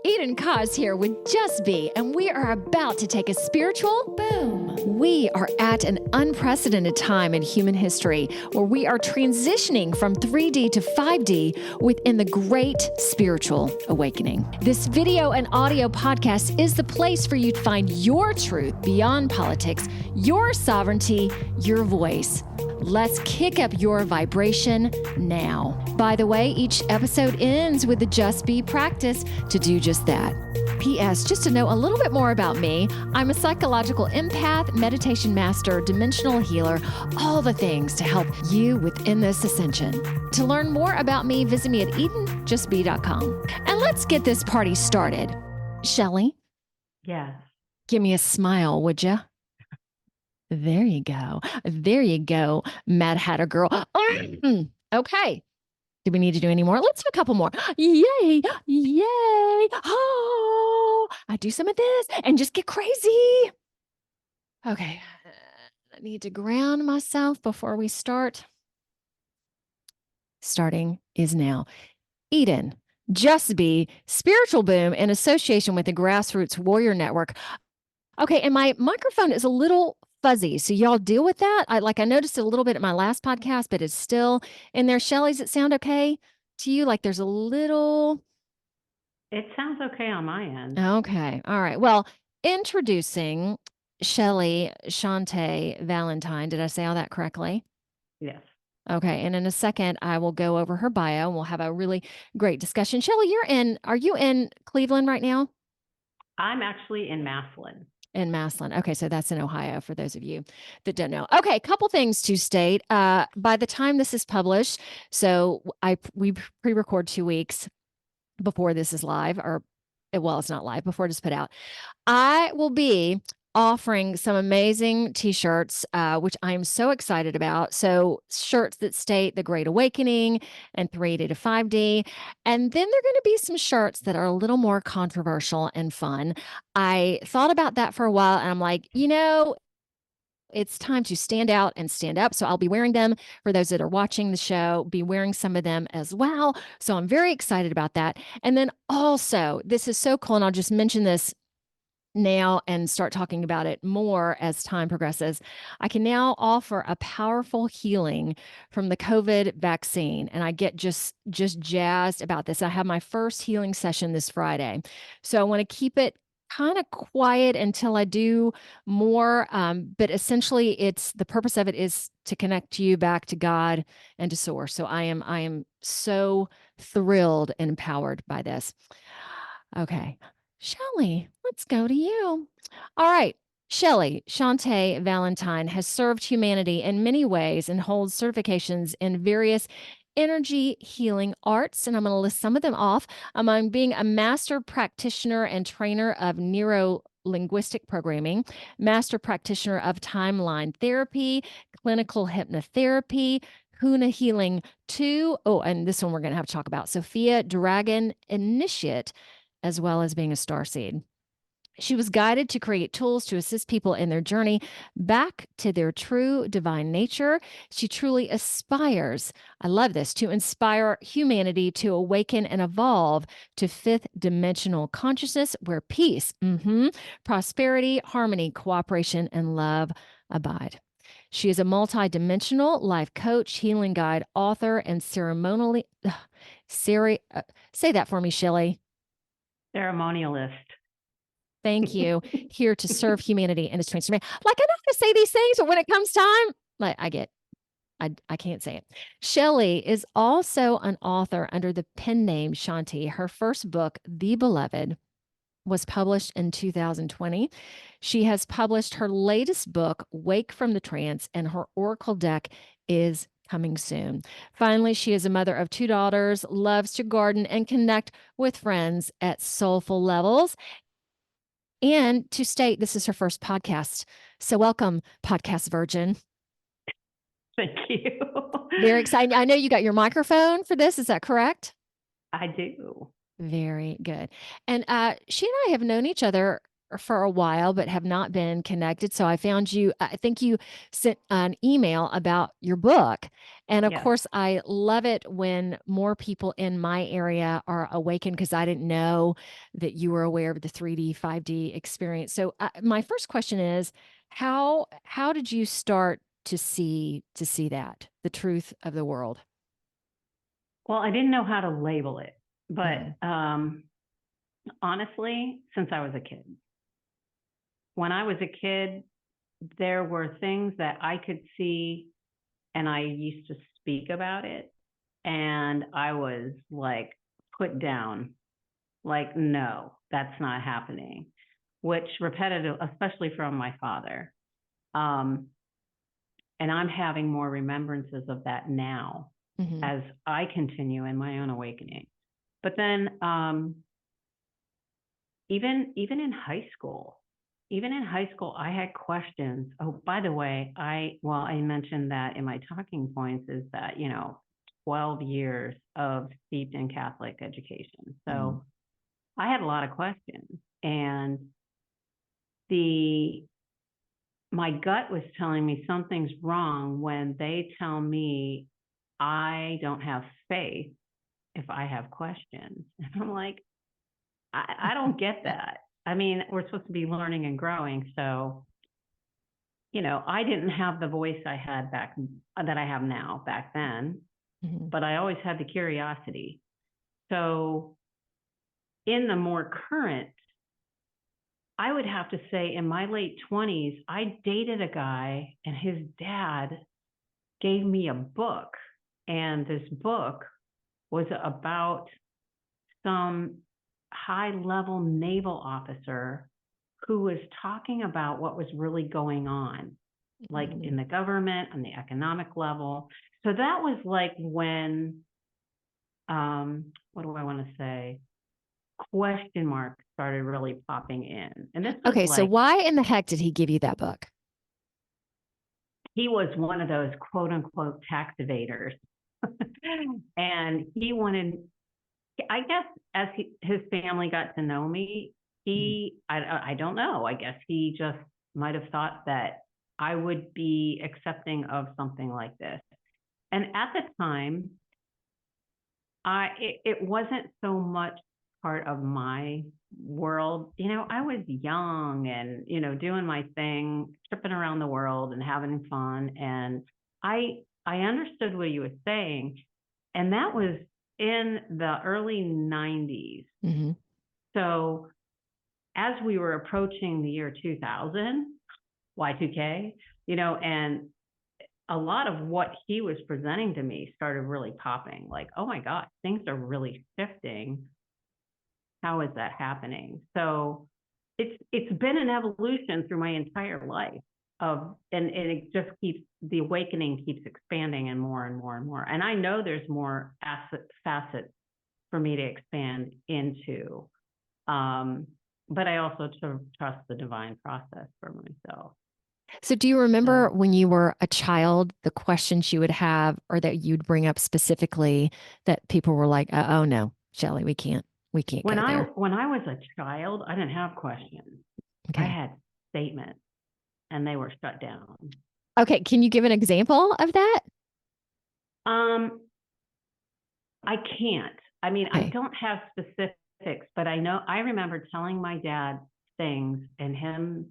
Eden Koz here with Just Be, and we are about to take a spiritual boom. We are at an unprecedented time in human history where we are transitioning from 3D to 5D within the great spiritual awakening. This video and audio podcast is the place for you to find your truth beyond politics, your sovereignty, your voice. Let's kick up your vibration now. By the way, each episode ends with the Just Be practice to do just that. P.S. Just to know a little bit more about me, I'm a psychological empath, meditation master, dimensional healer, all the things to help you within this ascension. To learn more about me, visit me at edenjustbe.com. And let's get this party started. Shelly? Yes. Give me a smile, would you? There you go. There you go, Mad Hatter girl. Okay. Do we need to do any more? Let's do a couple more. Yay. Yay. Oh, I do some of this and just get crazy. Okay. I need to ground myself before we start. Starting is now. Eden, Just Be, Spiritual Boom in association with the Grassroots Warrior Network. Okay. And my microphone is a little fuzzy. So y'all deal with that. I noticed it a little bit at my last podcast, but it's still in there. Shelly, does it sound okay to you? Like there's a little. It sounds okay on my end. Okay. All right. Well, introducing Shelly Chantie Valinttine. Did I say all that correctly? Yes. Okay. And in a second, I will go over her bio and we'll have a really great discussion. Shelly, are you in Cleveland right now? I'm actually in Massillon. In Massillon. Okay, so that's in Ohio for those of you that don't know. Okay, a couple things to state. By the time this is published, so we pre-record 2 weeks before this is live, it's not live, before it is put out. I will be offering some amazing t-shirts, which I'm so excited about. So shirts that state the Great Awakening and 3D to 5D. And then there are going to be some shirts that are a little more controversial and fun. I thought about that for a while and I'm like, it's time to stand out and stand up. So I'll be wearing them for those that are watching the show, be wearing some of them as well. So I'm very excited about that. And then also, this is so cool. And I'll just mention this now and start talking about it more as time progresses. I can now offer a powerful healing from the COVID vaccine. And I get just jazzed about this. I have my first healing session this Friday. So I want to keep it kind of quiet until I do more. But essentially the purpose of it is to connect you back to God and to Source. So I am so thrilled and empowered by this. Okay. Shelly, let's go to you. All right. Shelly Chantie Valinttine has served humanity in many ways and holds certifications in various energy healing arts. And I'm going to list some of them off. Among being a master practitioner and trainer of neuro-linguistic programming, master practitioner of timeline therapy, clinical hypnotherapy, Huna Healing 2. Oh, and this one we're going to have to talk about. Sophia Dragon Initiate, as well as being a starseed. She was guided to create tools to assist people in their journey back to their true divine nature. She truly aspires, I love this, to inspire humanity to awaken and evolve to fifth dimensional consciousness where peace, prosperity, harmony, cooperation, and love abide. She is a multi-dimensional life coach, healing guide, author, and say that for me, Shelly. Ceremonialist. Thank you. Here to serve humanity and its transformation. Like, I know how to say these things, but when it comes time, I can't say it. Shelly is also an author under the pen name Chantie. Her first book, The Beloved, was published in 2020. She has published her latest book, Wake from the Trance, and her oracle deck is coming soon. Finally, she is a mother of 2 daughters, loves to garden and connect with friends at soulful levels. And to state, this is her first podcast. So welcome, podcast virgin. Thank you. Very exciting. I know you got your microphone for this. Is that correct? I do. Very good. And she and I have known each other for a while, but have not been connected. So I found you, I think you sent an email about your book. And of Yes. course, I love it when more people in my area are awakened because I didn't know that you were aware of the 3D, 5D experience. So my first question is, how did you start to see that, the truth of the world? Well, I didn't know how to label it, but Mhm. honestly, since I was a kid, when I was a kid, there were things that I could see and I used to speak about it. And I was like put down, like, no, that's not happening, which repetitive, especially from my father. Um, and I'm having more remembrances of that now Mhm. as I continue in my own awakening. But then even in high school, I had questions. Oh, by the way, I mentioned that in my talking points is that, 12 years of steeped in Catholic education. Mhm. So I had a lot of questions, and the my gut was telling me something's wrong when they tell me I don't have faith if I have questions. And I'm like, I don't get that. I mean, we're supposed to be learning and growing. So, I didn't have the voice I had that I have now back then, Mhm. but I always had the curiosity. So, in the more current, I would have to say in my late 20s, I dated a guy and his dad gave me a book. And this book was about some high level naval officer who was talking about what was really going on, like in Mhm. the government, on the economic level. So that was like when, what do I want to say? Question marks started really popping in. And this was Okay, so like, why in the heck did he give you that book? he was one of those quote unquote tax evaders. And he wanted, I guess, as his family got to know me, Mhm. I don't know. I guess he just might have thought that I would be accepting of something like this. And at the time, it wasn't so much part of my world. I was young and, doing my thing, tripping around the world and having fun. And I understood what he was saying. And that was in the early 90s. Mhm. So as we were approaching the year 2000, Y2K, and a lot of what he was presenting to me started really popping, like, oh my God, things are really shifting. How is that happening? So it's been an evolution through my entire life and it just keeps, the awakening keeps expanding and more and more and more. And I know there's more facets for me to expand into. Um, but I also trust the divine process for myself. So do you remember So when you were a child, the questions you would have or that you'd bring up specifically that people were like, oh no, Shelly, we can't go there. when I was a child, I didn't have questions. I Okay. had statements and they were shut down. Okay, can you give an example of that? Um, I can't. I mean, I Okay. don't have specifics, but I remember telling my dad things and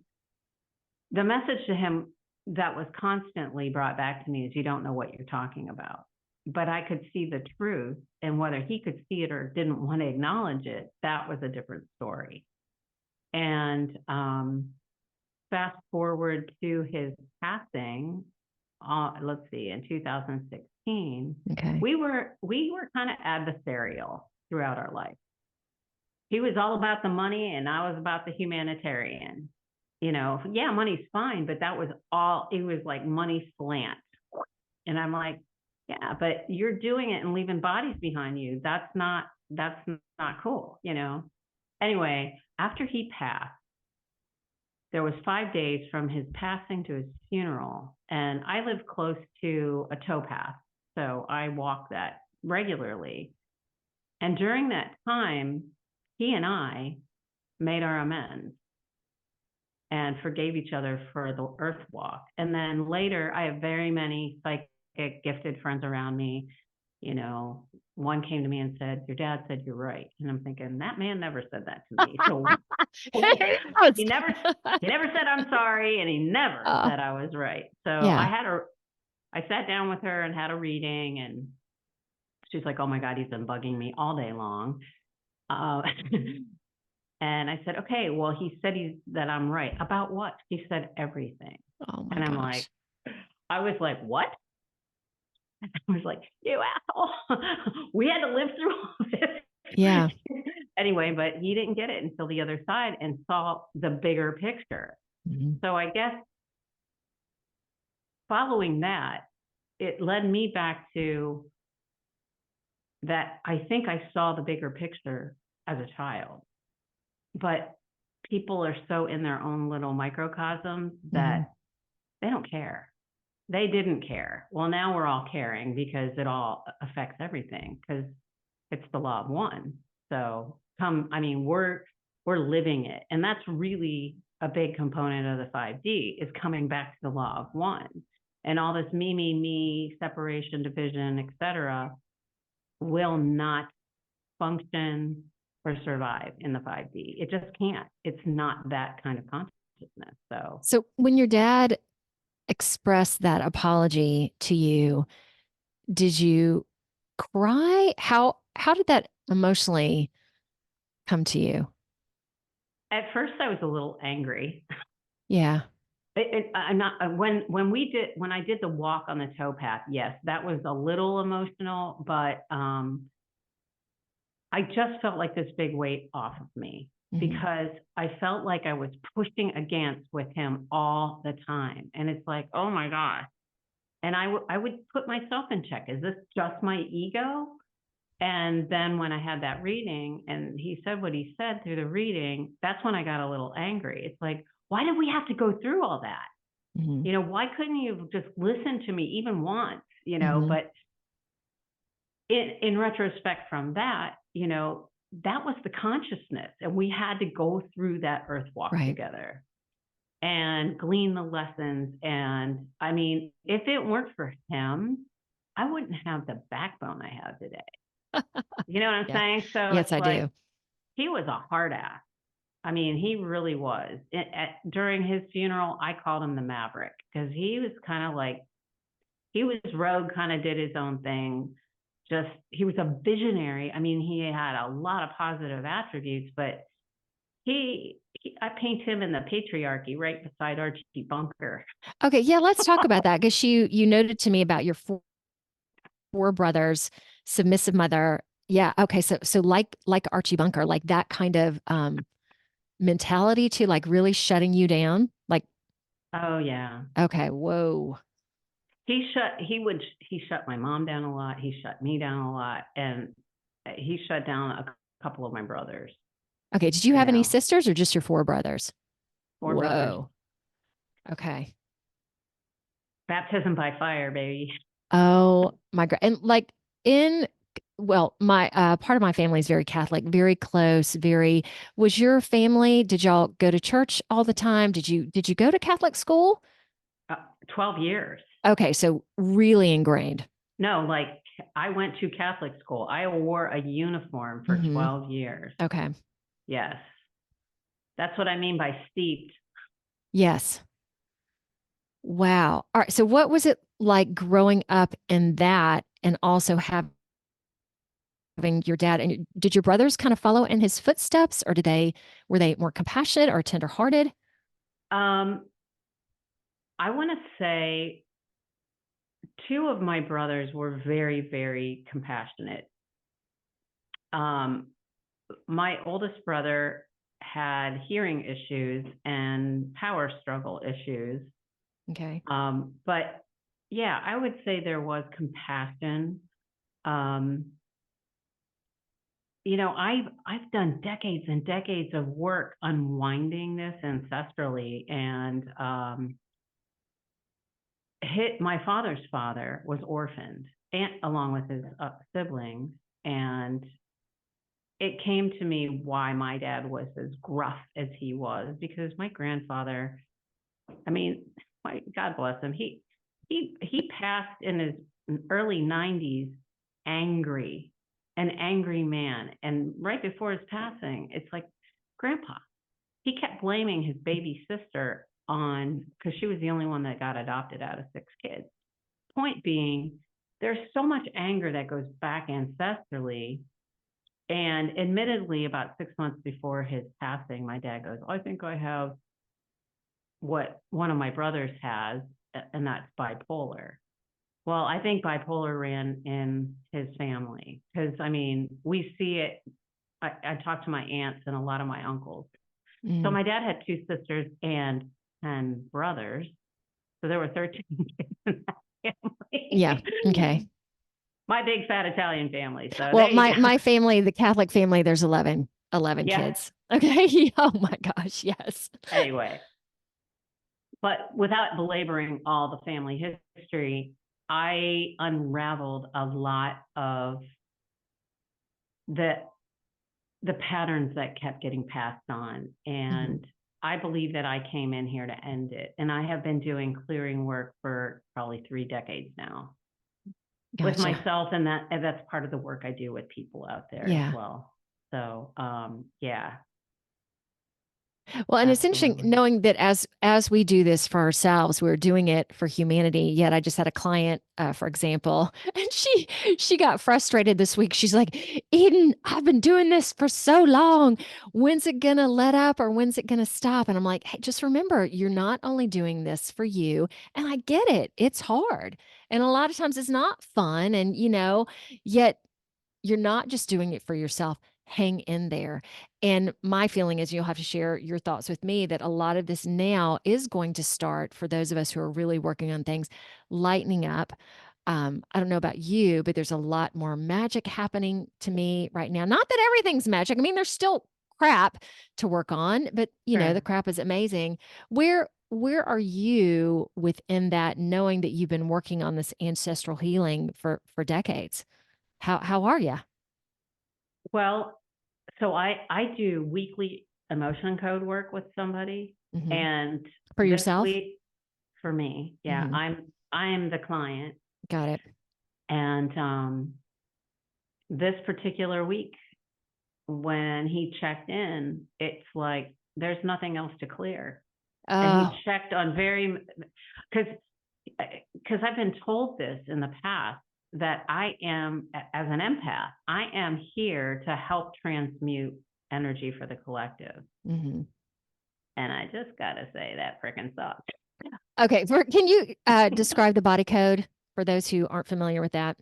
the message to him that was constantly brought back to me is you don't know what you're talking about. But I could see the truth, and whether he could see it or didn't want to acknowledge it, that was a different story. And fast forward to his passing, let's see, in 2016, Okay. we were kind of adversarial throughout our life. He was all about the money, and I was about the humanitarian. Yeah, money's fine, but that was all. It was like money slant, and I'm like, yeah, but you're doing it and leaving bodies behind you. That's not cool. Anyway, after he passed, there was 5 days from his passing to his funeral, and I live close to a towpath, so I walk that regularly. And during that time, he and I made our amends. and forgave each other for the earth walk. And then later, I have very many psychic gifted friends around me. You know, one came to me and said, "Your dad said you're right." And I'm thinking, that man never said that to me. So he never said I'm sorry, and he never said I was right. So yeah. I sat down with her and had a reading, and she's like, "Oh my God, he's been bugging me all day long." And I said, "Okay, well, he said that I'm right. About what?" He said everything. Oh my And I'm gosh. like, I was like, "What?" I was like, "You asshole." We had to live through all this. Yeah. Anyway, but he didn't get it until the other side and saw the bigger picture. Mhm. So I guess following that, it led me back to that. I think I saw the bigger picture as a child, but people are so in their own little microcosms that they don't care. They didn't care. Well, now we're all caring because it all affects everything, because it's the law of one. So I mean, we're living it. And that's really a big component of the 5D, is coming back to the law of one. And all this me, separation, division, etc., will not function or survive in the 5D. It just can't. It's not that kind of consciousness. So when your dad expressed that apology to you, did you cry? How did that emotionally come to you? At first I was a little angry. Yeah. I'm not when I did the walk on the towpath. Yes, that was a little emotional, but I just felt like this big weight off of me, because I felt like I was pushing against with him all the time, and it's like, oh my gosh. And I would put myself in check. Is this just my ego? And then when I had that reading and he said what he said through the reading, that's when I got a little angry. It's like, why did we have to go through all that? Mhm. You know, why couldn't you just listen to me even once? You know, Mhm. but in retrospect from that, you know, that was the consciousness, and we had to go through that earth walk Right. together and glean the lessons. And I mean, if it weren't for him, I wouldn't have the backbone I have today. You know what I'm Yeah. saying? So Yes, it's I like, do. he was a hard ass. I mean, he really was. During his funeral, I called him the Maverick, because he was kind of like, he was rogue, kind of did his own thing. Just, he was a visionary. I mean, he had a lot of positive attributes, but I paint him in the patriarchy right beside Archie Bunker. Okay, yeah, let's talk about that, because you noted to me about your four brothers, submissive mother. Yeah, okay, so like Archie Bunker, like that kind of mentality to like really shutting you down. Like, Oh yeah. okay, whoa. He shut my mom down a lot. He shut me down a lot, and he shut down a couple of my brothers. Okay, did you You have any know, sisters or just your four brothers? 4 brothers. Whoa. Okay. Baptism by fire, baby. Oh my God. And like in well, my part of my family is very Catholic, very close, very was your family, did y'all go to church all the time? Did you go to Catholic school? 12 years. Okay, so really ingrained. No, like, I went to Catholic school. I wore a uniform for Hmm. 12 years. Okay. Yes. That's what I mean by steeped. Yes. Wow. All right. So what was it like growing up in that and also having your dad and did your brothers kind of follow in his footsteps or were they more compassionate or tenderhearted? Um, I want to say two of my brothers were very, very compassionate. My oldest brother had hearing issues and power struggle issues. Okay. But yeah, I would say there was compassion. Um, you know, I've done decades and decades of work unwinding this ancestrally, and my father's father was orphaned, and along with his siblings, and it came to me why my dad was as gruff as he was, because my grandfather, I mean, God bless him, he passed in his early 90s, angry, an angry man. And right before his passing, it's like, Grandpa, he kept blaming his baby sister on, because she was the only one that got adopted out of 6 kids. Point being, there's so much anger that goes back ancestrally. And admittedly, about 6 months before his passing, my dad goes, I think I have what one of my brothers has, and that's bipolar. Well, I think bipolar ran in his family, because, I mean, we see it. I talked to my aunts and a lot of my uncles. So my dad had 2 sisters and 10 brothers. So there were 13 kids in that family. Yeah. Okay. My big fat Italian family. So Well, my family, the Catholic family, there's 11 yeah. kids. Okay. Oh my gosh. Yes. Anyway, but without belaboring all the family history, I unraveled a lot of the patterns that kept getting passed on. And I believe that I came in here to end it. And I have been doing clearing work for probably 3 decades now. With myself, and that's part of the work I do with people out there as well. So, yeah. Well, and it's interesting knowing that as we do this for ourselves, we're doing it for humanity. Yet I just had a client, for example, and she got frustrated this week. She's like, Eden, I've been doing this for so long. When's it gonna let up, or when's it gonna stop? And I'm like, hey, just remember, you're not only doing this for you, and I get it. It's hard. And a lot of times it's not fun. And yet you're not just doing it for yourself. Hang in there. And my feeling is, you'll have to share your thoughts with me, that a lot of this now is going to start, for those of us who are really working on things, lightening up. I don't know about you, but there's a lot more magic happening to me right now. Not that everything's magic. I mean, there's still crap to work on, but the crap is amazing. Where are you within that, knowing that you've been working on this ancestral healing for decades? How are you? Well, so I do weekly emotion code work with somebody, and for yourself, for me, yeah, I'm the client. Got it. And this particular week, when he checked in, it's like there's nothing else to clear. And he checked on because I've been told this in the past, that I am, as an empath, I am here to help transmute energy for the collective. And I just got to say, that freaking sucks. Okay. Can you describe the body code for those who aren't familiar with that?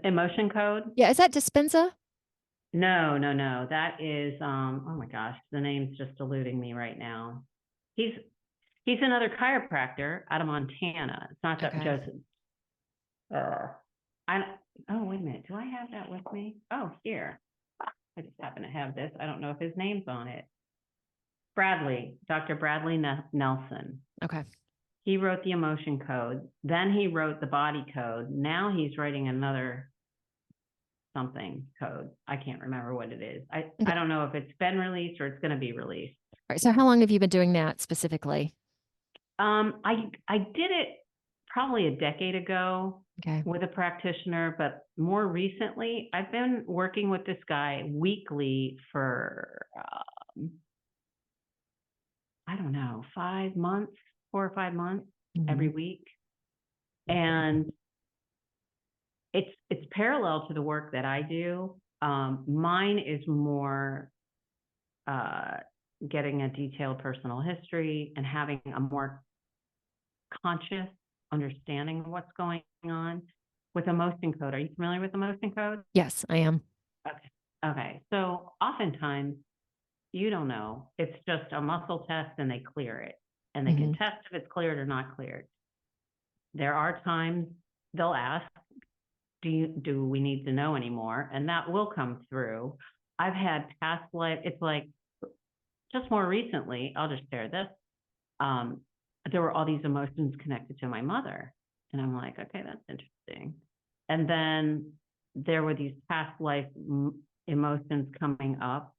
Emotion code? Yeah. Is that Dispenza? No. That is, oh my gosh, the name's just eluding me right now. He's another chiropractor out of Montana. It's not that Joseph. Oh, wait a minute. Do I have that with me? Oh, here. I just happen to have this. I don't know if his name's on it. Dr. Bradley Nelson. Okay. He wrote the emotion code. Then he wrote the body code. Now he's writing another something code. I can't remember what it is. I don't know if it's been released or it's going to be released. All right. So how long have you been doing that specifically? I did it probably a decade ago with a practitioner, but more recently, I've been working with this guy weekly for, I don't know, 5 months, 4 or 5 months, every week. And it's parallel to the work that I do. Mine is more getting a detailed personal history and having a more conscious understanding of what's going on. With emotion code, are you familiar with emotion code? Yes, I am. Okay. So oftentimes, you don't know. It's just a muscle test, and they clear it, and they can test if it's cleared or not cleared. There are times they'll ask, do we need to know anymore? And that will come through. I've had past life. It's like, just more recently, I'll just share this. There were all these emotions connected to my mother. And I'm like, okay, that's interesting. And then there were these past life emotions coming up,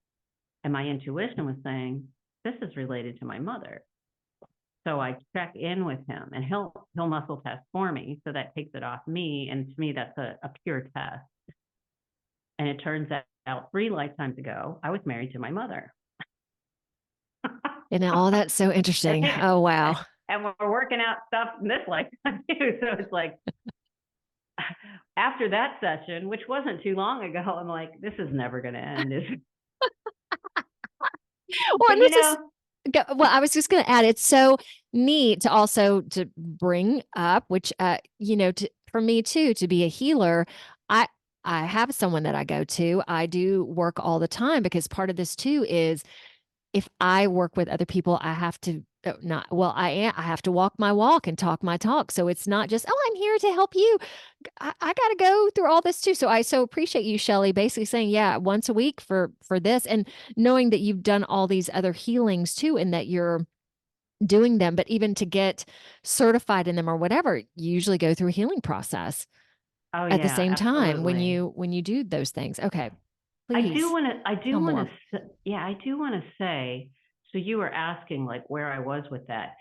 and my intuition was saying, this is related to my mother. So I check in with him, and he'll muscle test for me. So that takes it off me. And to me, that's a pure test. And it turns out 3 lifetimes ago, I was married to my mother. And all that's so interesting. Oh, wow. And we're working out stuff in this lifetime too. So it's like, after that session, which wasn't too long ago, I'm like, this is never going to end, is it? Well, But and this is well, I was just going to add, it's so neat to also to bring up, which for me too, to be a healer, I I have someone that I go to. I do work all the time because part of this too is if I work with other people, I have to not well, I have to walk my walk and talk my talk. So it's not just, oh, I'm here to help you. I got to go through all this too. So I so appreciate you, Shelly, basically saying, yeah, once a week for this, and knowing that you've done all these other healings too, and that you're doing them. But even to get certified in them or whatever, you usually go through a healing process oh at the yeah, same time absolutely. when you do those things. Okay, I do please want to, tell more. yeah, I do want to say, so you were asking like where I was with that.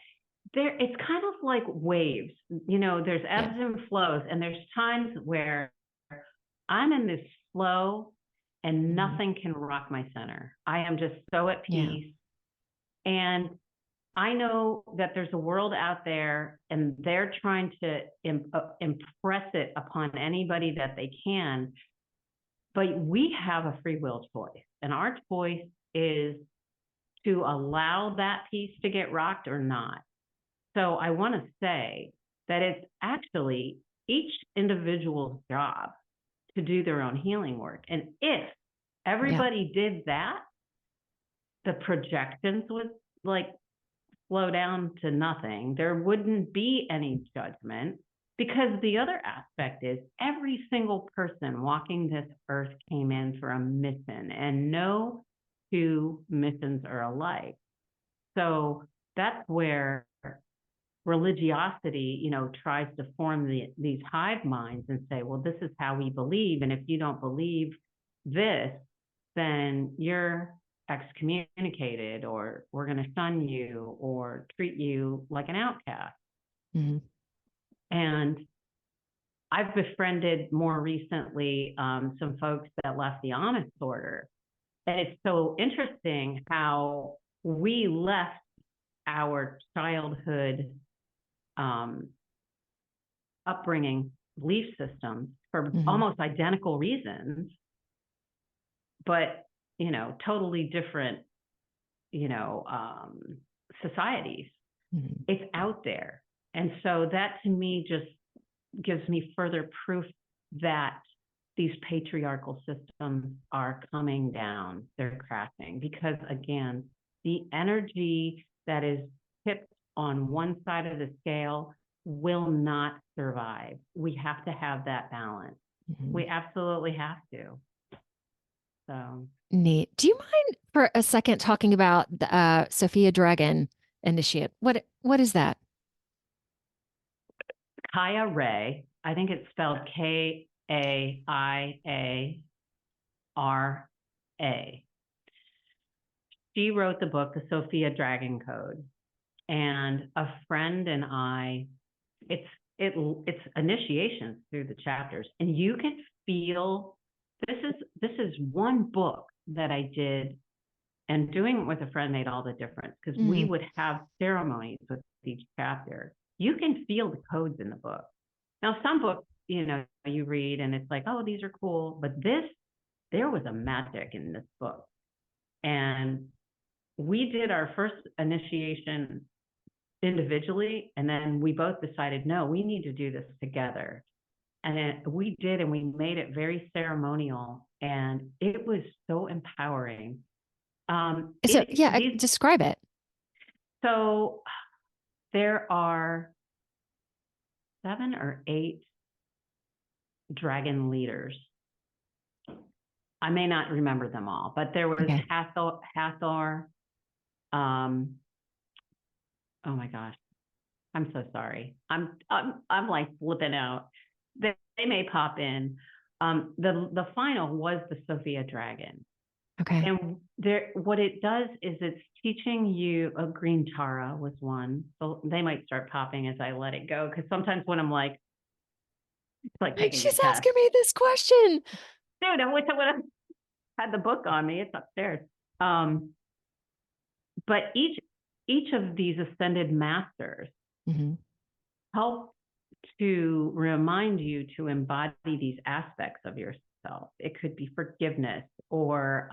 There, it's kind of like waves, there's Yeah. ebbs and flows, and there's times where I'm in this flow and Mhm. nothing can rock my center. I am just so at Yeah. peace. And I know that there's a world out there and they're trying to impress it upon anybody that they can. But we have a free will choice, and our choice is to allow that piece to get rocked or not. So I want to say that it's actually each individual's job to do their own healing work. And if Yeah. everybody did that, the projections would like slow down to nothing. There wouldn't be any judgment, because the other aspect is every single person walking this earth came in for a mission, and no 2 missions are alike. So that's where religiosity, tries to form these hive minds and say, well, this is how we believe. And if you don't believe this, then you're excommunicated, or we're going to shun you or treat you like an outcast. Mhm. And I've befriended more recently some folks that left the honest order. And it's so interesting how we left our childhood um, upbringing belief systems for Mhm. almost identical reasons, but totally different, you know, um, societies. Mhm. It's out there. And so that to me just gives me further proof that these patriarchal systems are coming down, they're crashing, because again, the energy that is tipped on one side of the scale will not survive. We have to have that balance. Mhm. We absolutely have to. So Neat. Do you mind for a second talking about the Sophia Dragon initiate? What is that? Kaya Ray, I think it's spelled Kaiara. She wrote the book, The Sophia Dragon Code. And a friend and I, it's it's initiations through the chapters, and you can feel this is one book that I did, and doing it with a friend made all the difference, because we Mm. would have ceremonies with each chapter. You can feel the codes in the book. Now, some books, you read and it's like, oh, these are cool, but there was a magic in this book. And we did our first initiation individually, and then we both decided, no, we need to do this together. And then we did, and we made it very ceremonial, and it was so empowering. So yeah, These describe it. So there are 7 or 8 dragon leaders. I may not remember them all, but there was Okay. Hathor. Oh my gosh, I'm so sorry. I'm like flipping out. They may pop in. The final was the Sophia Dragon. Okay. And what it does is it's teaching you, a green Tara was one. So they might start popping as I let it go. Because sometimes when I'm like, it's like taking a She's test. asking me this question. Dude, I wish I would have had the book on me. It's upstairs. But each of these ascended masters help to remind you to embody these aspects of yourself. It could be forgiveness or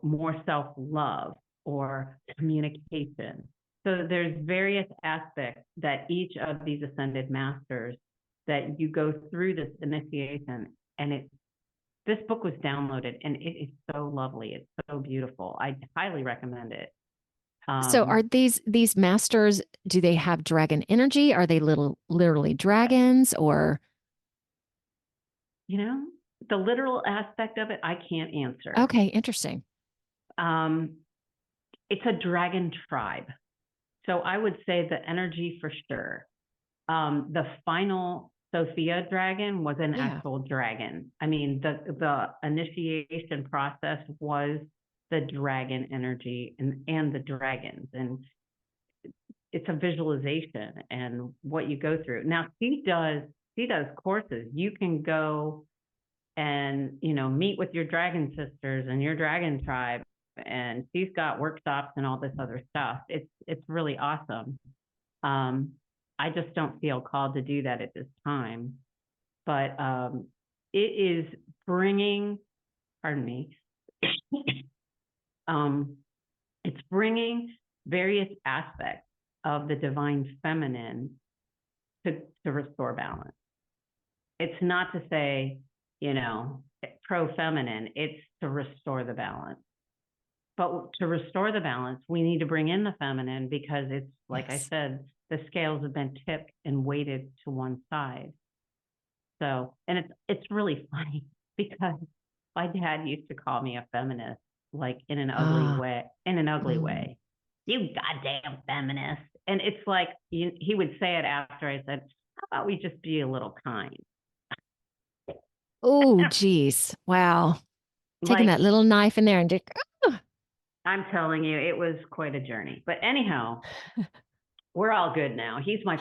more self-love or communication. So there's various aspects that each of these ascended masters that you go through this initiation, and this book was downloaded and it is so lovely. It's so beautiful. I highly recommend it. So are these masters, do they have dragon energy? Are they literally dragons, or? The literal aspect of it, I can't answer. Okay, interesting. It's a dragon tribe. So I would say the energy for sure. The final Sophia Dragon was an actual dragon. I mean, the initiation process was the dragon energy and the dragons, and it's a visualization and what you go through. Now she does courses. You can go and meet with your dragon sisters and your dragon tribe, and she's got workshops and all this other stuff. It's really awesome. I just don't feel called to do that at this time, but it is bringing, pardon me, it's bringing various aspects of the divine feminine to restore balance. It's not to say, pro-feminine, it's to restore the balance. But to restore the balance, we need to bring in the feminine, because it's, like I said, the scales have been tipped and weighted to one side. So, and it's really funny because my dad used to call me a feminist, like in an ugly way, You goddamn feminist. And it's like, he would say it after I said, how about we just be a little kind? Oh, geez. Wow. Taking that little knife in there and just, I'm telling you, it was quite a journey. But anyhow, we're all good now. He's a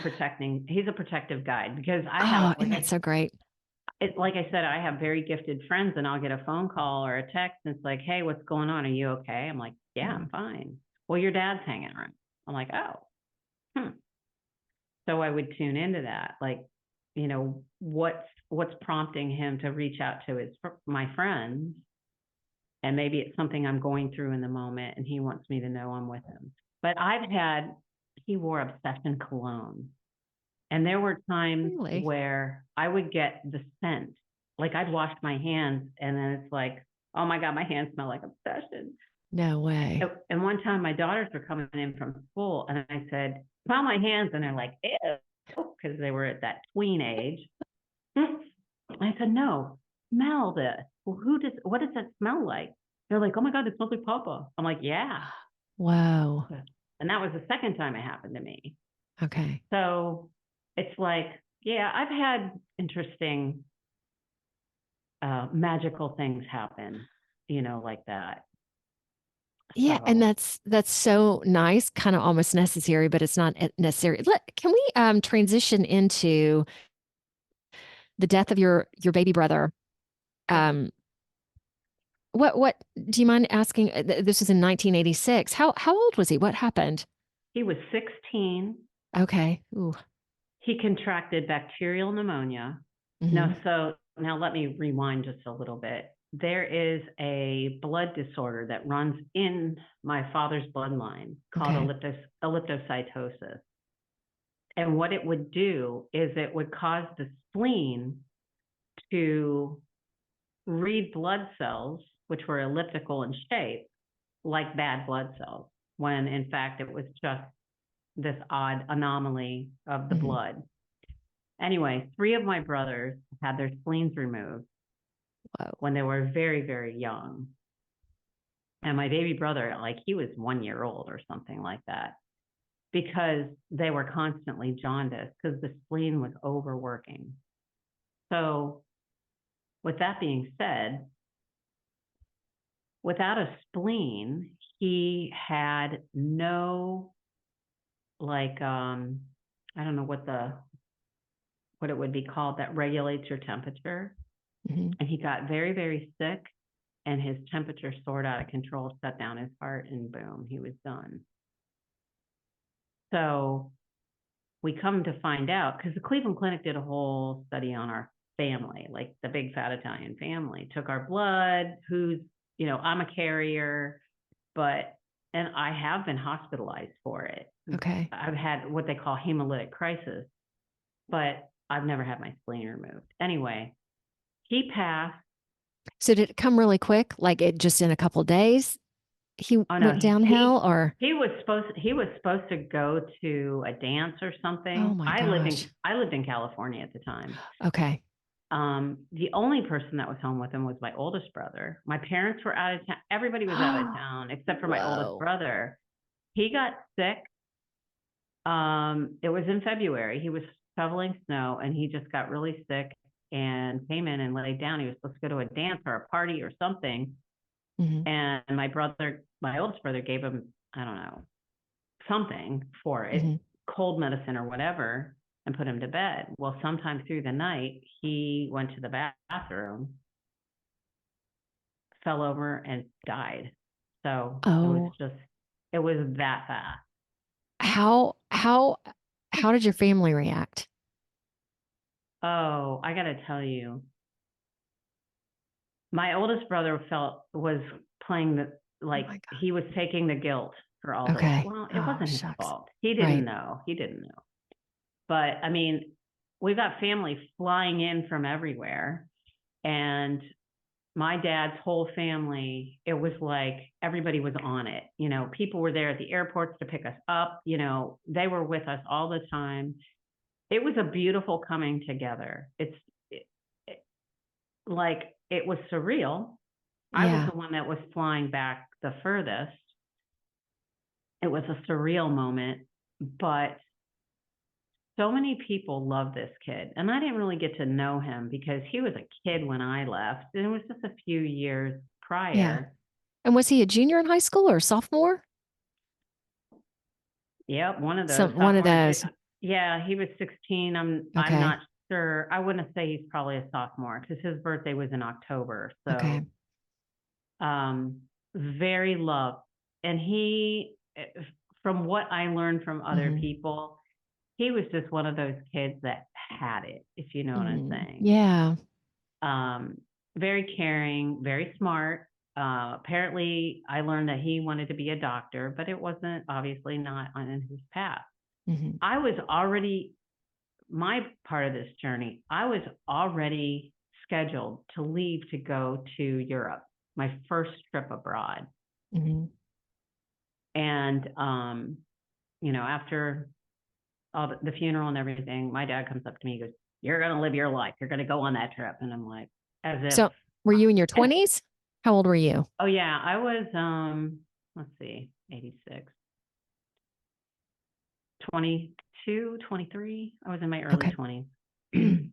protective guide, because I have, and that's so great. Like I said, I have very gifted friends, and I'll get a phone call or a text, and it's like, hey, what's going on? Are you okay? I'm like, yeah, I'm fine. Well, your dad's hanging around. I'm like, oh, So I would tune into that, like, what's prompting him to reach out to my friends, and maybe it's something I'm going through in the moment, and he wants me to know I'm with him. But he wore Obsession cologne, and there were times where I would get the scent, like I'd wash my hands, and then it's like, oh my God, my hands smell like Obsession. No way. And one time my daughters were coming in from school, and I said, smell my hands, and they're like, ew, because they were at that tween age. I said, no, smell this. Well, what does that smell like? They're like, oh my God, it smells like Papa. I'm like, yeah. Wow. And that was the second time it happened to me. Okay. So it's like, yeah, I've had interesting magical things happen, like that. Yeah, and that's so nice, kind of almost necessary, but it's not necessary. Can we transition into the death of your baby brother? What do you mind asking? This was in 1986. How old was he? What happened? He was 16. Okay. Ooh. He contracted bacterial pneumonia. Now let me rewind just a little bit. There is a blood disorder that runs in my father's bloodline called elliptocytosis. And what it would do is it would cause the spleen to read blood cells, which were elliptical in shape, like bad blood cells, when in fact it was just this odd anomaly of the blood. Anyway, 3 of my brothers had their spleens removed when they were very, very young. And my baby brother, like, he was 1 year old or something like that, because they were constantly jaundiced because the spleen was overworking. So with that being said, without a spleen, he had no, like, I don't know what it would be called, that regulates your temperature. Mm-hmm. And he got very, very sick, and his temperature soared out of control, shut down his heart, and boom, he was done. So we come to find out, because the Cleveland Clinic did a whole study on our family, like the big fat Italian family, took our blood, I'm a carrier, and I have been hospitalized for it. Okay. I've had what they call hemolytic crisis, but I've never had my spleen removed. Anyway, he passed. So did it come really quick? Like it just in a couple days he Oh no, went downhill or? he was supposed to go to a dance or something. Oh my I gosh. lived in California at the time. Okay. The only person that was home with him was my oldest brother. My parents were out of town. Everybody was out of town except for my oldest Whoa. brother. He got sick. It was in February. He was shoveling snow, and he just got really sick and came in and laid down. He was supposed to go to a dance or a party or something. Mm-hmm. And my oldest brother gave him, I don't know, something for it, Mm-hmm. cold medicine or whatever, and put him to bed. Well, sometime through the night, he went to the bathroom, fell over, and died. So Oh, it was that fast. how did your family react? Oh, I got to tell you, my oldest brother was playing Oh like my God. he was taking the guilt for all this. Okay. Well, it Oh, wasn't his shucks. fault. He Right. didn't know. He didn't know. But I mean, we've got family flying in from everywhere. And my dad's whole family, it was like everybody was on it. People were there at the airports to pick us up. They were with us all the time. It was a beautiful coming together. It was surreal. I was Yeah. the one that was flying back the furthest. It was a surreal moment, but so many people love this kid. And I didn't really get to know him because he was a kid when I left. And it was just a few years Yeah. prior. And was he a junior in high school or a sophomore? Yep, one of those One of sophomore. those. Yeah, he was 16. I'm Okay. not sure. I wouldn't say he's probably a sophomore because his birthday was in October. Okay. So very loved. And from what I learned from other Mm-hmm. people, he was just one of those kids that had it, if you know what I'm Mm-hmm. saying. Yeah. Very caring, very smart. Apparently, I learned that he wanted to be a doctor, but it wasn't obviously not on his path. Mm-hmm. I was already, my part of this journey, I was already scheduled to leave to go to Europe, my first trip abroad. Mm-hmm. And, after all the funeral and everything, my dad comes up to me, he goes, "You're going to live your life. You're going to go on that trip." And I'm like, as if, So were you in your 20s? How old were you? oh yeah, I was, let's see, 86, 22, 23. I was in my early Okay. 20s.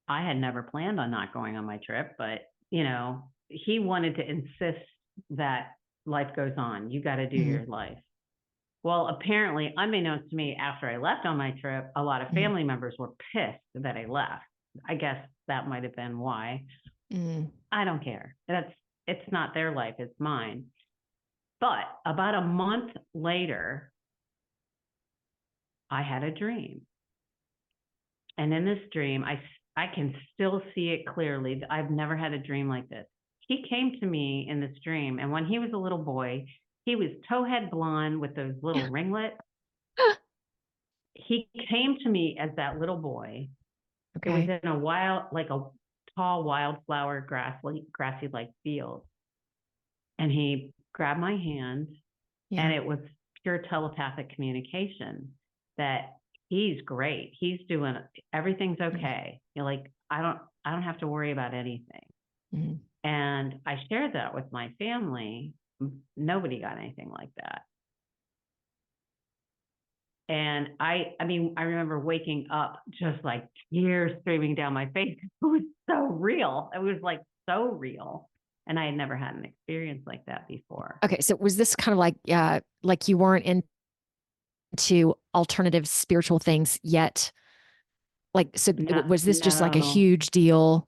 I had never planned on not going on my trip, but he wanted to insist that life goes on. You got to do Mm-hmm. your life. Well, apparently, unbeknownst to me, after I left on my trip, a lot of Mm-hmm. family members were pissed that I left. I guess that might have been why. Mm-hmm. I don't care. It's not their life, it's mine. But about a month later, I had a dream. And in this dream, I can still see it clearly. I've never had a dream like this. He came to me in this dream, and when he was a little boy, he was towhead blonde with those little ringlets. He came to me as that little boy. It was Okay. in a tall wildflower grassy like field. And he grabbed my hand, and Yeah. it was pure telepathic communication that he's great. He's doing everything's okay. I don't have to worry about anything. Mm-hmm. And I shared that with my family. Nobody got anything like that. And I mean, I remember waking up just like tears streaming down my face. It was so real. It was like so real. And I had never had an experience like that before. Okay. So was this kind of like you weren't into alternative spiritual things yet? Like, so No, was this just like a no. huge deal,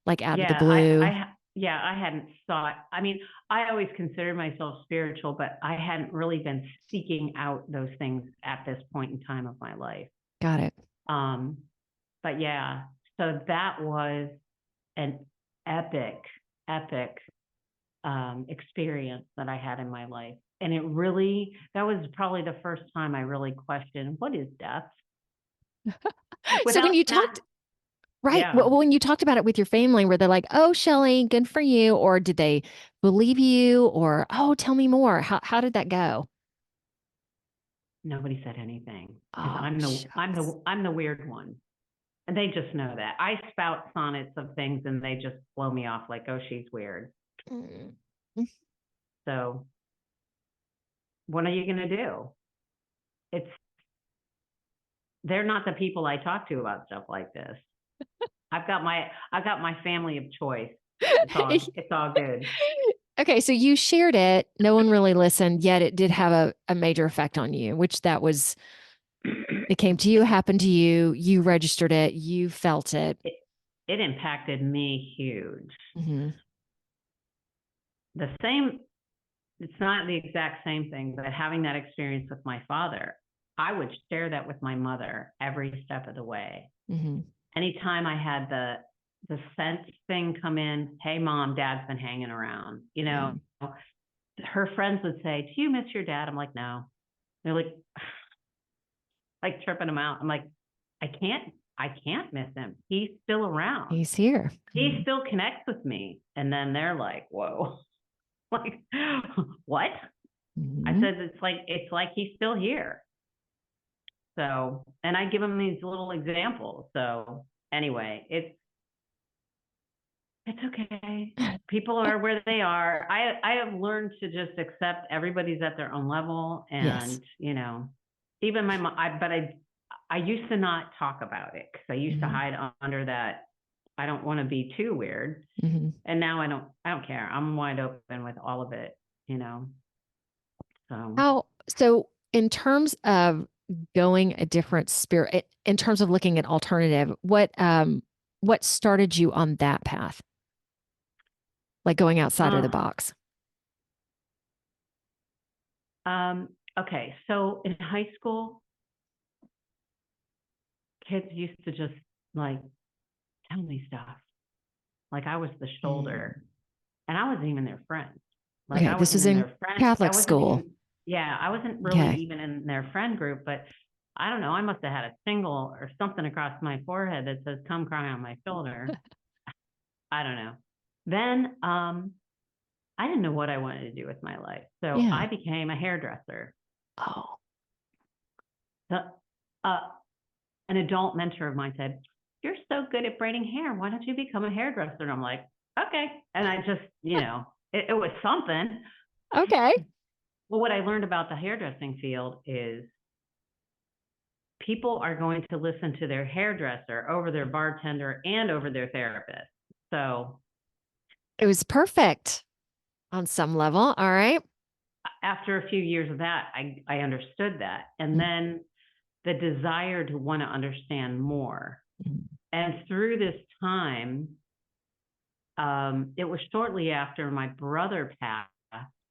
like out of the Yeah, blue? yeah, I hadn't thought. I mean, I always considered myself spiritual, but I hadn't really been seeking out those things at this point in time of my life. Got it. Um, but yeah, so that was an epic, epic experience that I had in my life. And that was probably the first time I really questioned, what is death? So when Without you not, talked, right, yeah, well, when you talked about it with your family, were they like, "Oh, Shelly, good for you," or did they believe you, or "Oh, tell me more"? How did that go? nobody said anything because Oh, shucks. I'm the weird one. And they just know that. I spout sonnets of things and they just blow me off like, oh, she's weird. Mm. So what are you going to do? It's, they're not the people I talk to about stuff like this. I've got my family of choice. It's all good. Okay, so you shared it. No one really listened, yet it did have a major effect on you, which that was, it came to you, happened to you, you registered it, you felt it. it, it impacted me huge. Hmm. The same, it's not the exact same thing, but having that experience with my father, I would share that with my mother every step of the way. Hmm. Anytime I had the sense thing come in, hey mom, dad's been hanging around, you know, Hmm. her friends would say, do you miss your dad? I'm like, no. They're like tripping them out. I'm like, I can't miss him. He's still around. He's here. He still connects with me. And then they're like, whoa, like, what? I Hmm. said, it's like he's still here. So, and I give them these little examples. So anyway, it's okay. People are where they are. I have learned to just accept everybody's at their own level. Yes. And, you know, even my mom, I used to not talk about it because I used to Hmm. hide under that. I don't want to be too weird. Hmm. And now I don't care. I'm wide open with all of it, you know? So, So in terms of going a different spirit, in terms of looking at alternative, what started you on that path? Like going outside of the uh, box? um, okay. So in high school, kids used to just like tell me stuff. Like I was the Mm. shoulder and I wasn't even their friend. Like Okay, I this wasn't is in in their friend. I Catholic wasn't school. even, yeah, I wasn't really Okay. even in their friend group, but I don't know. I must have had a shingle or something across my forehead that says, come cry on my shoulder. I don't know. Then, I didn't know what I wanted to do with my life. So Yeah. I became a hairdresser. Oh. The, uh, an adult mentor of mine said, you're so good at braiding hair. Why don't you become a hairdresser? And I'm like, okay. And I just, you know, it was something. Okay. Well, what I learned about the hairdressing field is people are going to listen to their hairdresser over their bartender and over their therapist. So It was perfect on some level. All right. after a few years of that, I understood that. And then the desire to want to understand more. Mhm. And through this time, it was shortly after my brother passed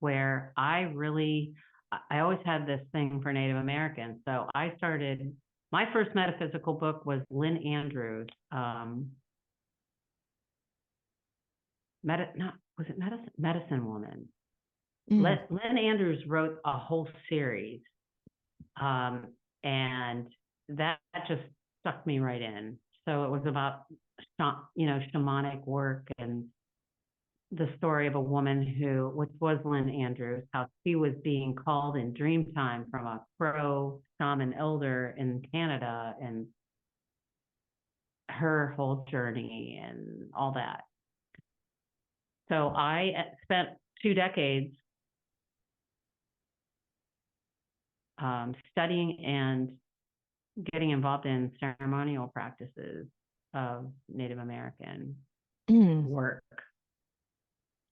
where I always had this thing for Native Americans. So I started, my first metaphysical book was Lynn Andrews, was it Medicine Woman? Mm. Lynn Andrews wrote a whole series, and that just stuck me right in. So it was about, you know, shamanic work and the story of a woman who, which was Lynn Andrews, how she was being called in dream time from a Crow shaman elder in Canada and her whole journey and all that. So I spent 2 decades studying and getting involved in ceremonial practices of Native American work.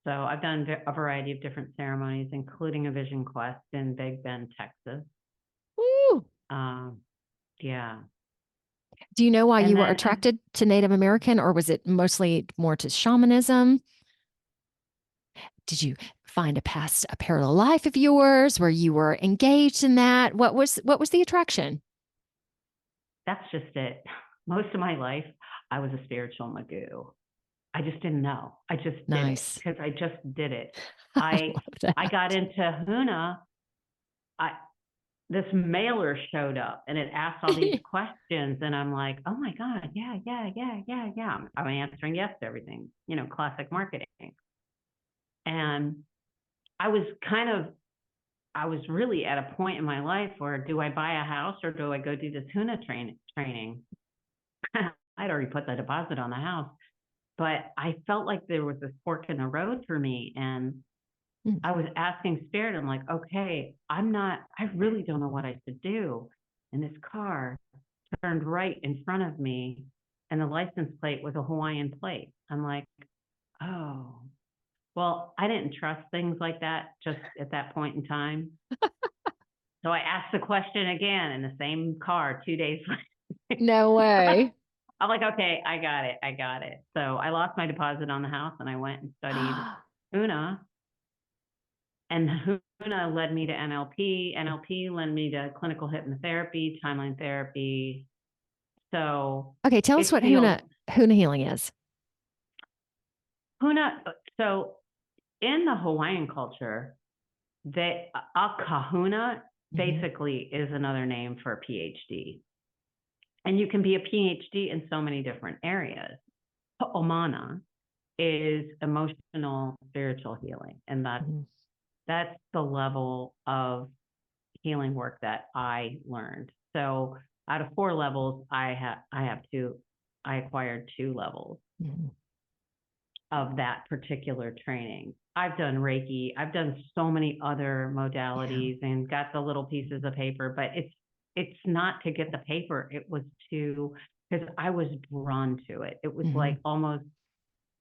So I've done a variety of different ceremonies, including a vision quest in Big Bend, Texas. Woo. Yeah. Do you know why And you were then attracted to Native American, or was it mostly more to shamanism? Did you find a parallel life of yours where you were engaged in that? What was the attraction? that's just it. Most of my life, I was a spiritual magoo. I just didn't know. I just did it Nice. because I just did it. I I love I that. got into Huna. I This mailer showed up and it asked all these questions, and I'm like, oh my God, yeah, yeah, yeah, yeah, yeah. I'm answering yes to everything, classic marketing. And I was kind of I was really at a point in my life where, do I buy a house or do I go do this Huna training? I'd already put the deposit on the house, but I felt like there was this fork in the road for me. And I was asking Spirit, I'm like, okay, I really don't know what I should do. And this car turned right in front of me, and the license plate was a Hawaiian plate. I'm like, oh, well, I didn't trust things like that just at that point in time. So I asked the question again in the same car 2 days later. No way. I'm like, okay, I got it. I got it. So I lost my deposit on the house and I went and studied Huna. And Huna led me to NLP. NLP led me to clinical hypnotherapy, timeline therapy. So Okay, tell us it what feels Huna healing is. Huna. So in the Hawaiian culture, a kahuna basically is another name for a PhD. And you can be a PhD in so many different areas. Ho'omana is emotional spiritual healing. And that's the level of healing work that I learned. So out of 4 levels, I acquired 2 levels of that particular training. I've done Reiki. I've done so many other modalities and got the little pieces of paper, but it's not to get the paper. It was because I was drawn to it. It was like almost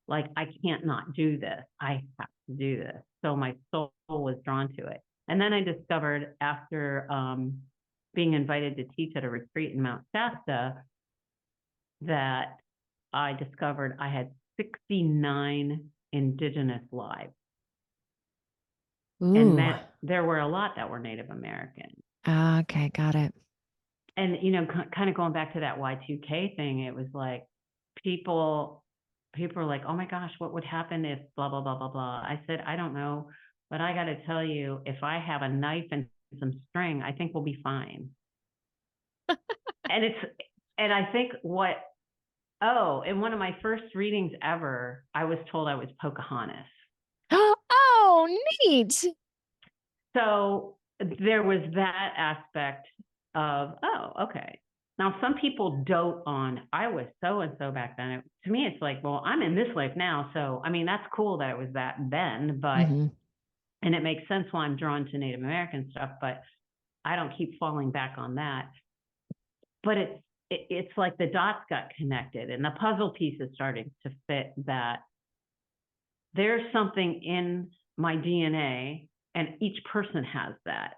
like, I can't not do this. I have to do this. So my soul was drawn to it. And then I discovered, after being invited to teach at a retreat in Mount Shasta, that I discovered I had 69 indigenous lives. Ooh. And that there were a lot that were Native American. Okay, got it. And, kind of going back to that Y2K thing, it was like people are like, oh my gosh, what would happen if blah, blah, blah, blah, blah. I said, I don't know, but I got to tell you, if I have a knife and some string, I think we'll be fine. And I think in one of my first readings ever, I was told I was Pocahontas. Oh, neat. So there was that aspect of, oh, okay. Now, some people dote on, I was so-and-so back then. To me, it's like, well, I'm in this life now. So, I mean, that's cool that it was that then, but, and it makes sense why I'm drawn to Native American stuff, but I don't keep falling back on that. But it's like the dots got connected and the puzzle piece is starting to fit, that there's something in my DNA, and each person has that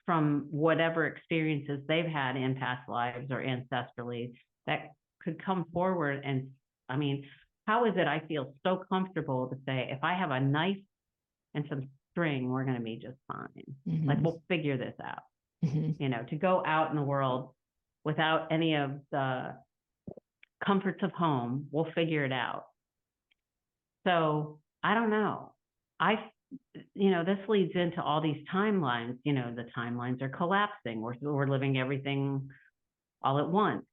from whatever experiences they've had in past lives or ancestrally, that could come forward. And I mean, how is it I feel so comfortable to say, if I have a knife and some string, we're going to be just fine. Like, we'll figure this out. To go out in the world without any of the comforts of home, we'll figure it out. So I don't know. This leads into all these timelines. The timelines are collapsing. We're living everything all at once.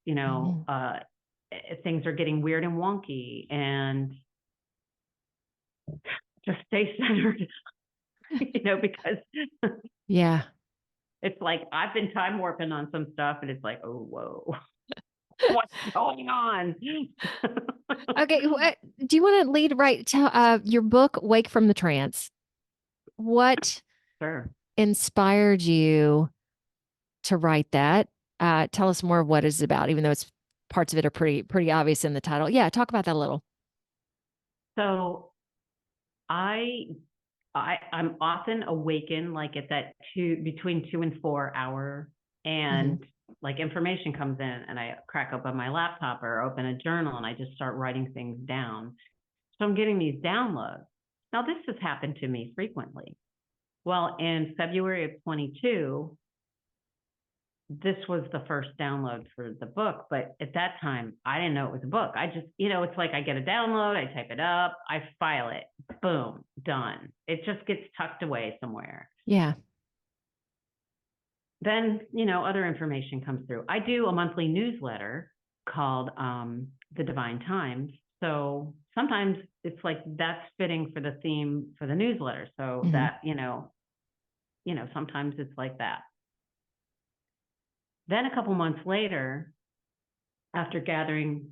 Things are getting weird and wonky, and just stay centered. Because yeah, it's like I've been time warping on some stuff, and it's like, oh, whoa. What's going on? Okay, do you want to lead right to your book, Wake from the Trance? What Sure. inspired you to write that. Tell us more of what it's about, even though it's parts of it are pretty obvious in the title. Yeah, talk about that a little. So I'm often awakened like at that between 2 and 4 hour, and like information comes in and I crack open my laptop or open a journal and I just start writing things down. So I'm getting these downloads. Now this has happened to me frequently. Well, in February of 22, this was the first download for the book, but at that time I didn't know it was a book. I just, it's like I get a download, I type it up, I file it, boom, done. It just gets tucked away somewhere. Yeah. Then, other information comes through. I do a monthly newsletter called The Divine Times. So sometimes it's like that's fitting for the theme for the newsletter. So that, sometimes it's like that. Then a couple months later, after gathering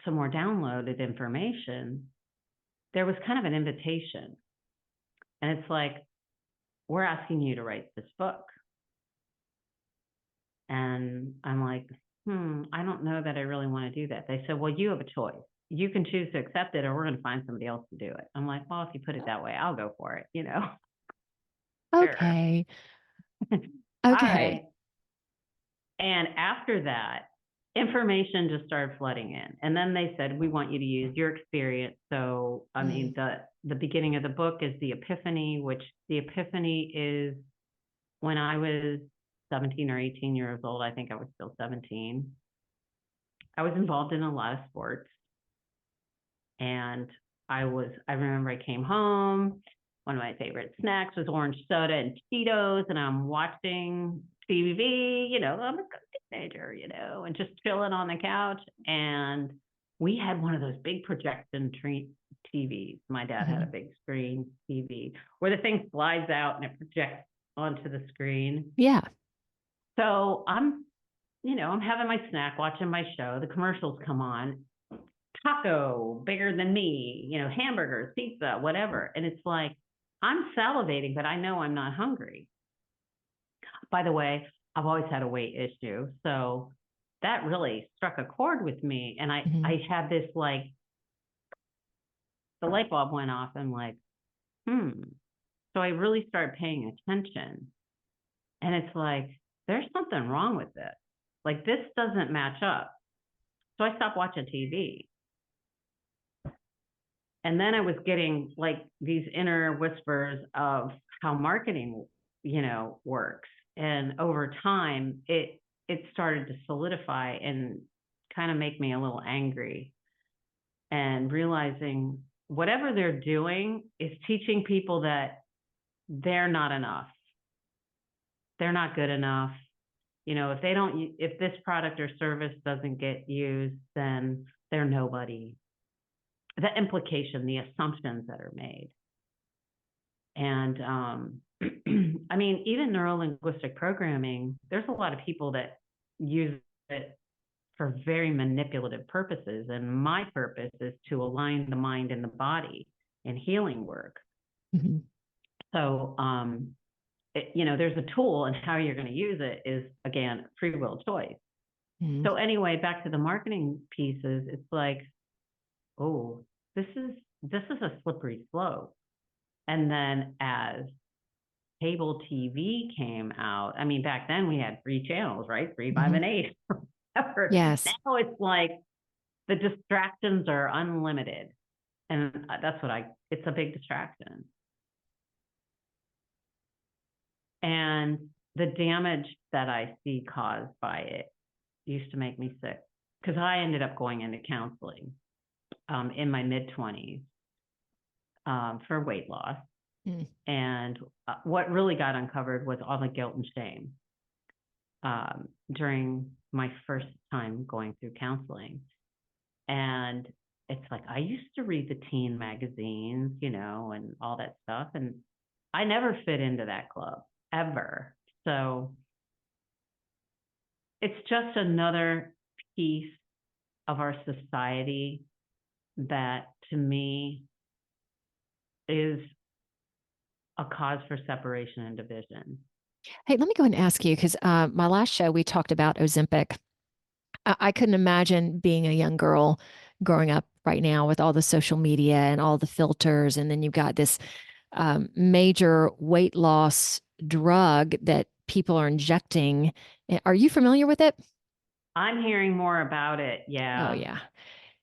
some more downloaded information, there was kind of an invitation. And it's like, we're asking you to write this book. And I'm like, I don't know that I really want to do that. They said, well, you have a choice. You can choose to accept it or we're going to find somebody else to do it. I'm like, well, if you put it that way, I'll go for it, Okay. Sure. All right. And after that, information just started flooding in. And then they said, we want you to use your experience. So, I mean, the beginning of the book is the epiphany, which the epiphany is when I was 17 or 18 years old. I think I was still 17. I was involved in a lot of sports. And I remember I came home. One of my favorite snacks was orange soda and Cheetos. And I'm watching TV, I'm a teenager, and just chilling on the couch. And we had one of those big projection TVs. My dad had a big screen TV where the thing slides out and it projects onto the screen. Yeah. So I'm having my snack, watching my show. The commercials come on. Taco, bigger than me, hamburgers, pizza, whatever. And it's like, I'm salivating, but I know I'm not hungry. By the way, I've always had a weight issue. So that really struck a chord with me. And I had this like, the light bulb went off and like, So I really started paying attention. And it's like, there's something wrong with this. Like, this doesn't match up. So I stopped watching TV. And then I was getting like these inner whispers of how marketing, works. And over time, it started to solidify and kind of make me a little angry, and realizing whatever they're doing is teaching people that they're not enough. They're not good enough. If this product or service doesn't get used, then they're nobody. The implication, the assumptions that are made. And I mean, even neuro-linguistic programming, there's a lot of people that use it for very manipulative purposes. And my purpose is to align the mind and the body in healing work. So, there's a tool, and how you're going to use it is, again, free will choice. So anyway, back to the marketing pieces, it's like, oh, this is a slippery slope. And then as cable TV came out, I mean, back then we had 3 channels, right? 3, 5, and 8. Yes. Now it's like the distractions are unlimited. And that's it's a big distraction. And the damage that I see caused by it used to make me sick, because I ended up going into counseling in my mid-20s for weight loss. And what really got uncovered was all the guilt and shame during my first time going through counseling. And it's like, I used to read the teen magazines, and all that stuff. And I never fit into that club, ever. So it's just another piece of our society that, to me, is a cause for separation and division. Hey, let me go ahead and ask you because my last show we talked about Ozempic. I couldn't imagine being a young girl growing up right now with all the social media and all the filters, and then you've got this major weight loss drug that people are injecting. Are you familiar with it? I'm hearing more about it. Oh Yeah. yeah.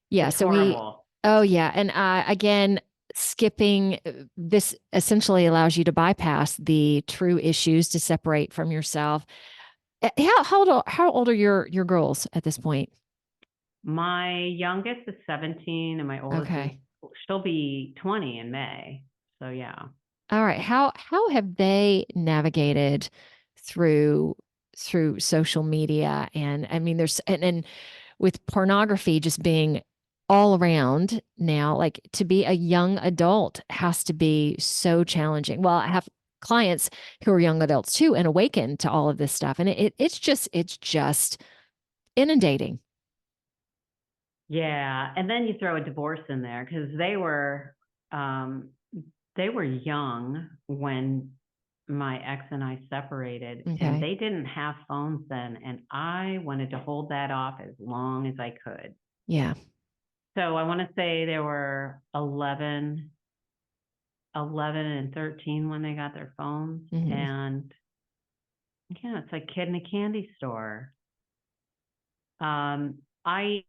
Yeah, It's so horrible. oh yeah, and again, skipping this essentially allows you to bypass the true issues to separate from yourself. How old are your girls at this point? My youngest is 17 and my oldest is, Okay. she'll be 20 in May. So yeah. All right. How have they navigated through through social media? And I mean, and with pornography just being all around now, like to be a young adult has to be so challenging. Well, I have clients who are young adults too and awaken to all of this stuff. And it's just inundating. Yeah. And then you throw a divorce in there because um, they were young when my ex and I separated, and Okay. they didn't have phones then. And I wanted to hold that off as long as I could. Yeah. So I want to say there were 11 and 13 when they got their phones. Hmm. And yeah, it's like kid in a candy store. I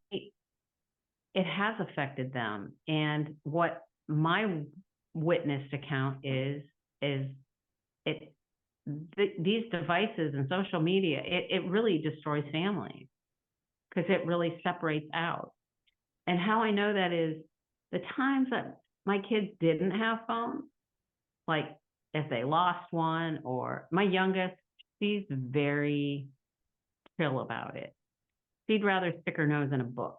it has affected them. And what my witnessed account is it these devices and social media, it really destroys families because it really separates out. And how I know that is the times that my kids didn't have phones, like if they lost one, or my youngest, she's very chill about it. She'd rather stick her nose in a book.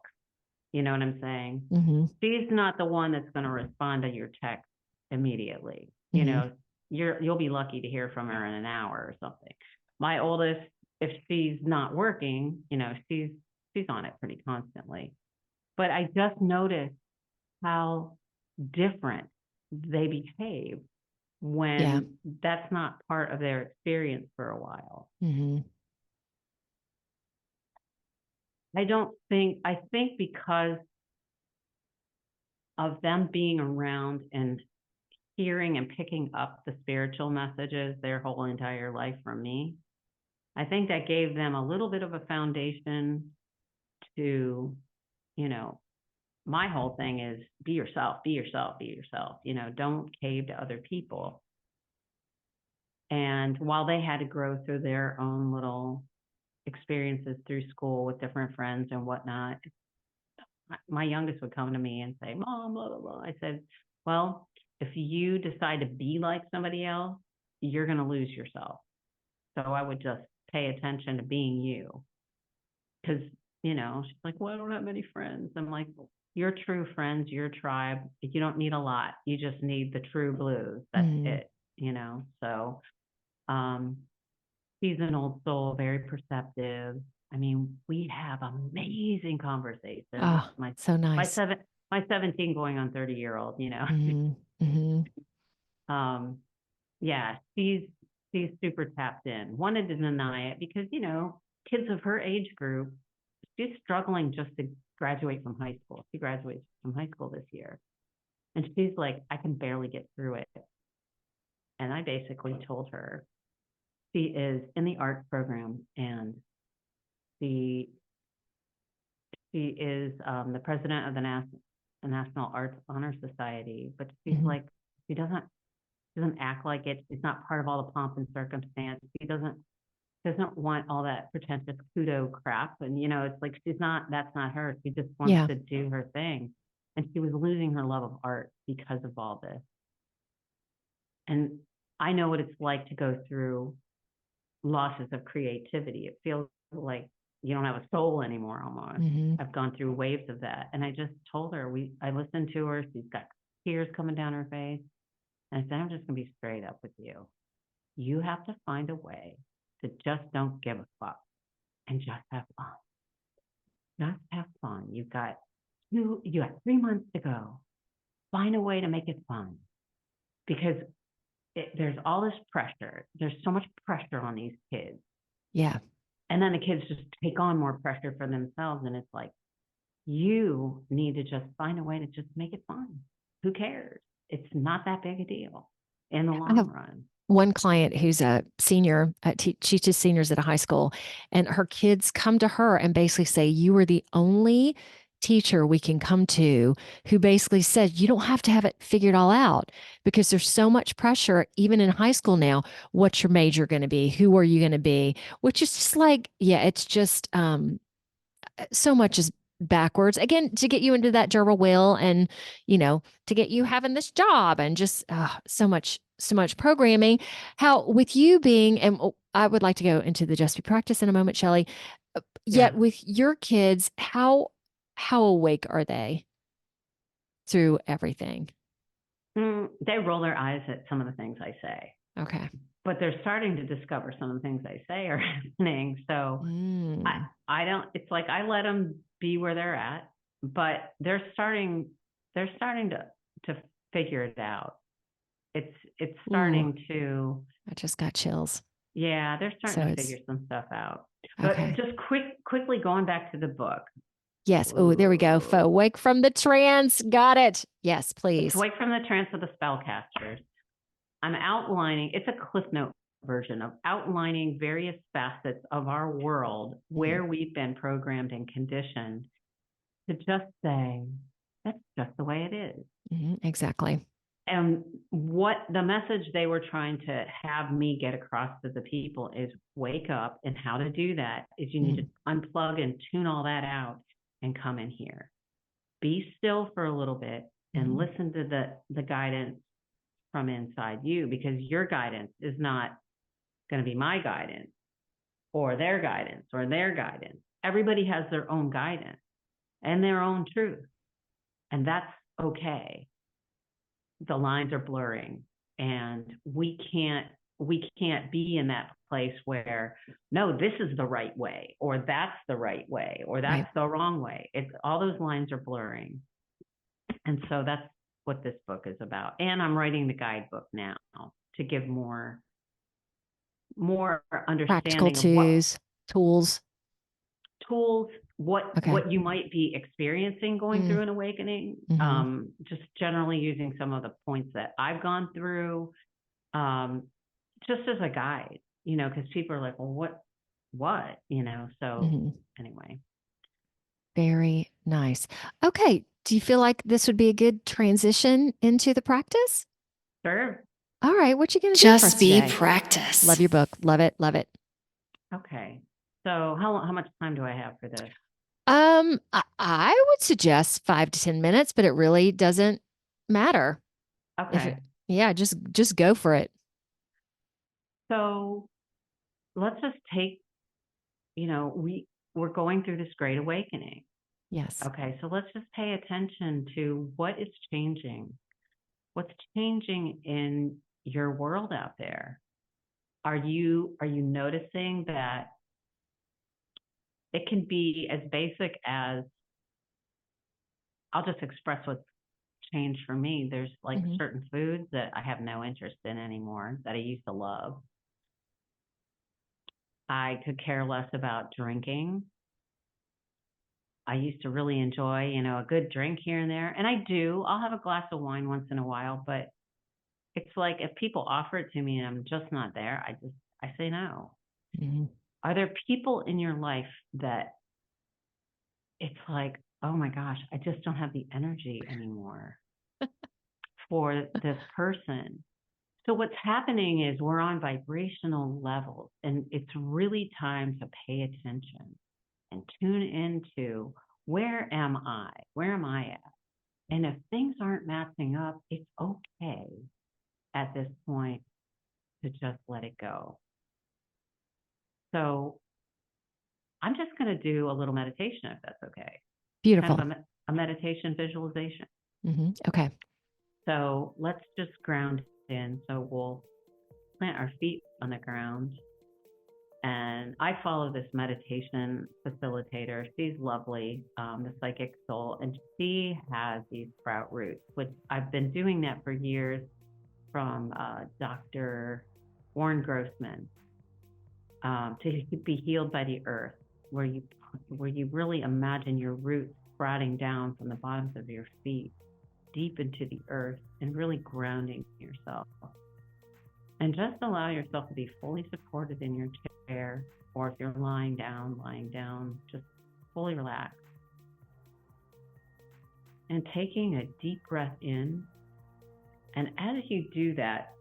You know what I'm saying? Hmm. She's not the one that's going to respond to your text immediately. You Hmm. know, you'll be lucky to hear from her in an hour or something. My oldest, if she's not working, she's on it pretty constantly. But I just noticed how different they behave Yeah. when that's not part of their experience for a while. Hmm. I think because of them being around and hearing and picking up the spiritual messages their whole entire life from me, I think that gave them a little bit of a foundation to, you know, my whole thing is be yourself, be yourself, be yourself. Don't cave to other people. And while they had to grow through their own little experiences through school with different friends and whatnot, my youngest would come to me and say, Mom, blah, blah, blah. I said, well, if you decide to be like somebody else, you're going to lose yourself. So I would just pay attention to being you. Because, she's like, well, I don't have many friends. I'm like, your true friends, your tribe, you don't need a lot. You just need the true blues. That's Hmm. it. So um, he's an old soul, very perceptive. I mean, we have amazing conversations. Oh, so My nice. seven, my 17 going on 30-year-old. Hmm. Hmm. um, yeah, she's super tapped in. Wanted to deny it because, kids of her age group, she's struggling just to graduate from high school. She graduates from high school this year. And she's like, I can barely get through it. And I basically told her she is in the art program, and she she is the president of the National Arts Honor Society, but she's Hmm. like, she doesn't act like it. She's not part of all the pomp and circumstance. She doesn't want all that pretentious kudo crap. And it's like that's not her. She just wants Yeah. to do her thing. And she was losing her love of art because of all this. And I know what it's like to go through losses of creativity. It feels like you don't have a soul anymore almost. Hmm. I've gone through waves of that. And I just told her, I listened to her. She's got tears coming down her face. And I said, I'm just gonna be straight up with you. You have to find a way to just don't give a fuck and just have fun. Just have fun. You got 3 months to go. Find a way to make it fun. Because there's all this pressure. There's so much pressure on these kids. Yeah. And then the kids just take on more pressure for themselves. And it's like, you need to just find a way to just make it fun. Who cares? It's not that big a deal in the I long have run. one client who's a senior, teaches seniors at a high school, and her kids come to her and basically say, "You are the only teacher we can come to who basically said you don't have to have it figured all out because there's so much pressure, even in high school now. What's your major going to be? Who are you going to be?" Which is just like, yeah, it's just so much is backwards again to get you into that gerbil wheel and to get you having this job and just so much programming. How with you being and I would like to go into the just be practice in a moment, Shelly. Yet Yeah. with your kids, how awake are they through everything? They roll their eyes at some of the things I say, Okay. but they're starting to discover some of the things I say are happening. So I don't, it's like I let them be where they're at, but they're starting to figure it out. It's starting to, I just got chills. yeah, they're starting So to it's figure some stuff out. But okay. just quickly going back to the book. Yes. Oh, there we go. Awake from the trance. Got it. Yes, It's please. Awake from the Trance of the Spellcasters. I'm outlining, it's a Cliff Note version of outlining various facets of our world where we've been programmed and conditioned to just say, that's just the way it is. Exactly. And what the message they were trying to have me get across to the people is wake up. And how to do that is you need to unplug and tune all that out and come in here. Be still for a little bit and listen to the guidance from inside you, because your guidance is not going to be my guidance or their guidance or their guidance. Everybody has their own guidance and their own truth. And that's okay. The lines are blurring and we can't be in that place where, no, this is the right way, or that's the right way, or that's the wrong way. It's all those lines are blurring. And so that's what this book is about. And I'm writing the guidebook now to give more understanding Practical of tools, what you might be experiencing going through an awakening. Just generally using some of the points that I've gone through, just as a guide, because people are like, well, what, so anyway. Very nice. Okay. Do you feel like this would be a good transition into the practice? Sure. All right. What you going to do? Just be practice. Love your book. Love it. Love it. Okay. So how much time do I have for this? I would suggest 5 to 10 minutes, but it really doesn't matter. Okay. Just go for it. So let's just take, we're going through this great awakening. Yes. Okay. So let's just pay attention to what is changing. What's changing in your world out there? Are you noticing that it can be as basic as, I'll just express what's changed for me. There's like certain foods that I have no interest in anymore that I used to love. I could care less about drinking. I used to really enjoy, a good drink here and there. And I do. I'll have a glass of wine once in a while, but it's like if people offer it to me and I'm just not there, I say no. Are there people in your life that it's like, oh my gosh, I just don't have the energy anymore for this person? So what's happening is we're on vibrational levels, and it's really time to pay attention and tune into, where am I? Where am I at? And if things aren't matching up, it's okay at this point to just let it go. So I'm just going to do a little meditation, if that's okay. Beautiful. Kind of a meditation visualization. Okay. So let's just ground in. So we'll plant our feet on the ground. And I follow this meditation facilitator. She's lovely, the psychic soul. And she has these sprout roots, which I've been doing that for years from Dr. Warren Grossman, to be healed by the earth, where you really imagine your roots sprouting down from the bottoms of your feet deep into the earth and really grounding yourself. And just allow yourself to be fully supported in your chair, or if you're lying down, just fully relaxed. And taking a deep breath in. And as you do that,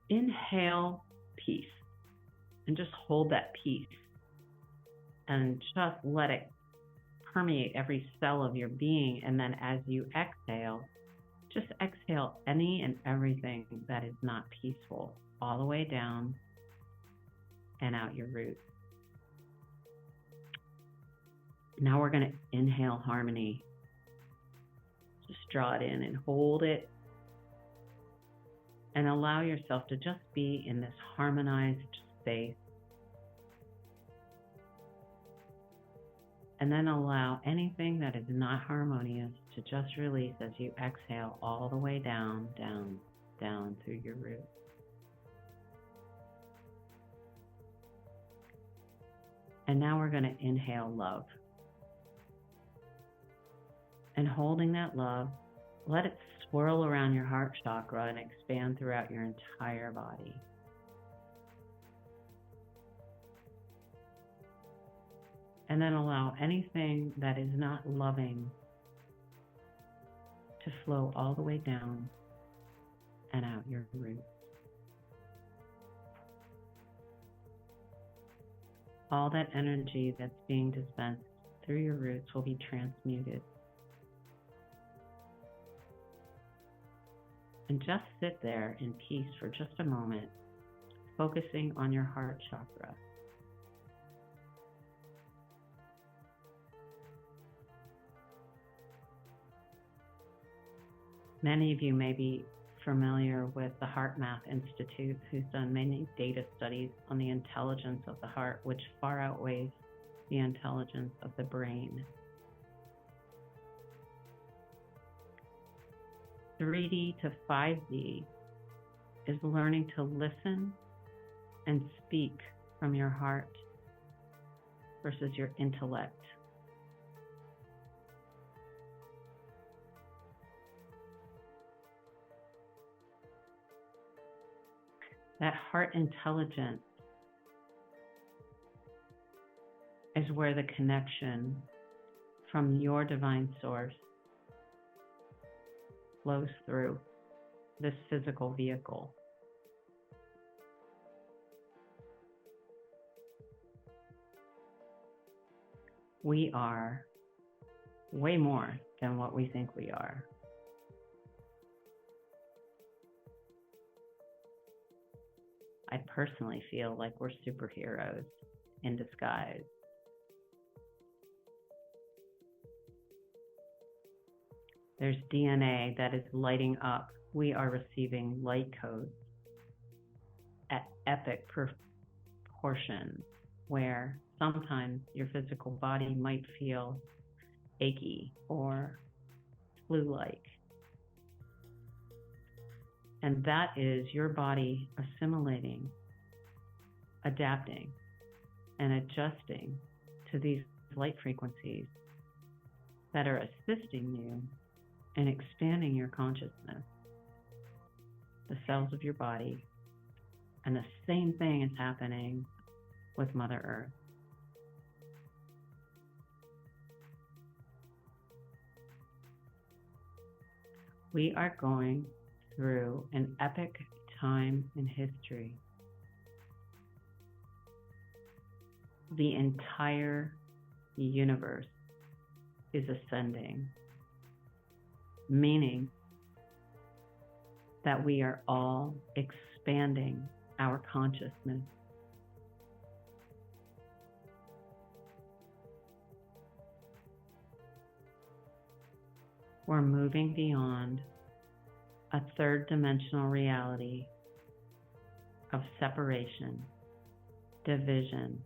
inhale peace. And just hold that peace. And just let it permeate every cell of your being. And then as you exhale, just exhale any and everything that is not peaceful, all the way down and out your roots. Now we're going to inhale harmony. Just draw it in and hold it. And allow yourself to just be in this harmonized space. And then allow anything that is not harmonious to just release as you exhale all the way down, down, down through your roots. And now we're going to inhale love. And holding that love, let it swirl around your heart chakra and expand throughout your entire body. And then allow anything that is not loving to flow all the way down and out your roots. All that energy that's being dispensed through your roots will be transmuted. And just sit there in peace for just a moment, focusing on your heart chakra. Many of you may be familiar with the Heart Math Institute, who's done many data studies on the intelligence of the heart, which far outweighs the intelligence of the brain. 3D to 5D is learning to listen and speak from your heart versus your intellect. That heart intelligence is where the connection from your divine source flows through this physical vehicle. We are way more than what we think we are. I personally feel like we're superheroes in disguise. There's DNA that is lighting up. We are receiving light codes at epic proportions, where sometimes your physical body might feel achy or flu-like. And that is your body assimilating, adapting, and adjusting to these light frequencies that are assisting you in expanding your consciousness, the cells of your body. And the same thing is happening with Mother Earth. We are going through an epic time in history. The entire universe is ascending, meaning that we are all expanding our consciousness. We're moving beyond a third dimensional reality of separation, division,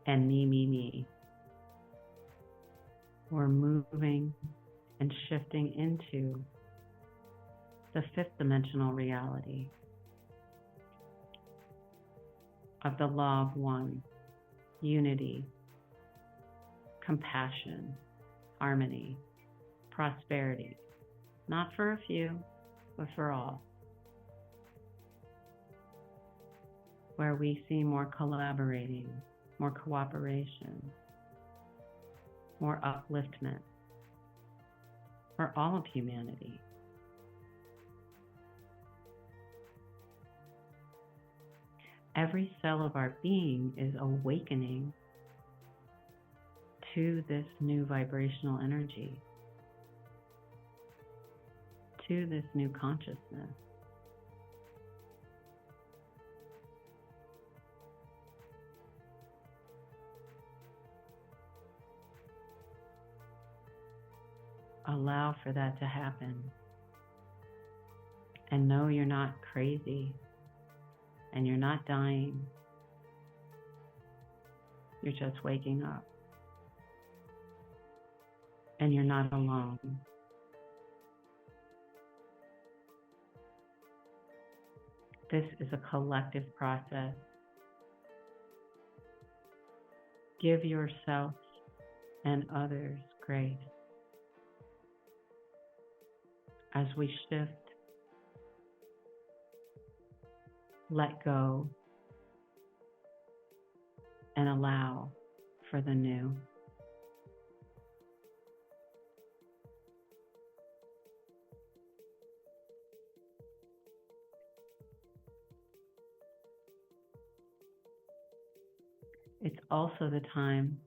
and me. We're moving and shifting into the fifth dimensional reality of the law of one, unity, compassion, harmony, prosperity, not for a few, but for all, where we see more collaborating, more cooperation, more upliftment for all of humanity. Every cell of our being is awakening to this new vibrational energy, to this new consciousness. Allow for that to happen. And know you're not crazy. And you're not dying. You're just waking up. And you're not alone. This is a collective process. Give yourself and others grace as we shift, let go, and allow for the new. It's also the time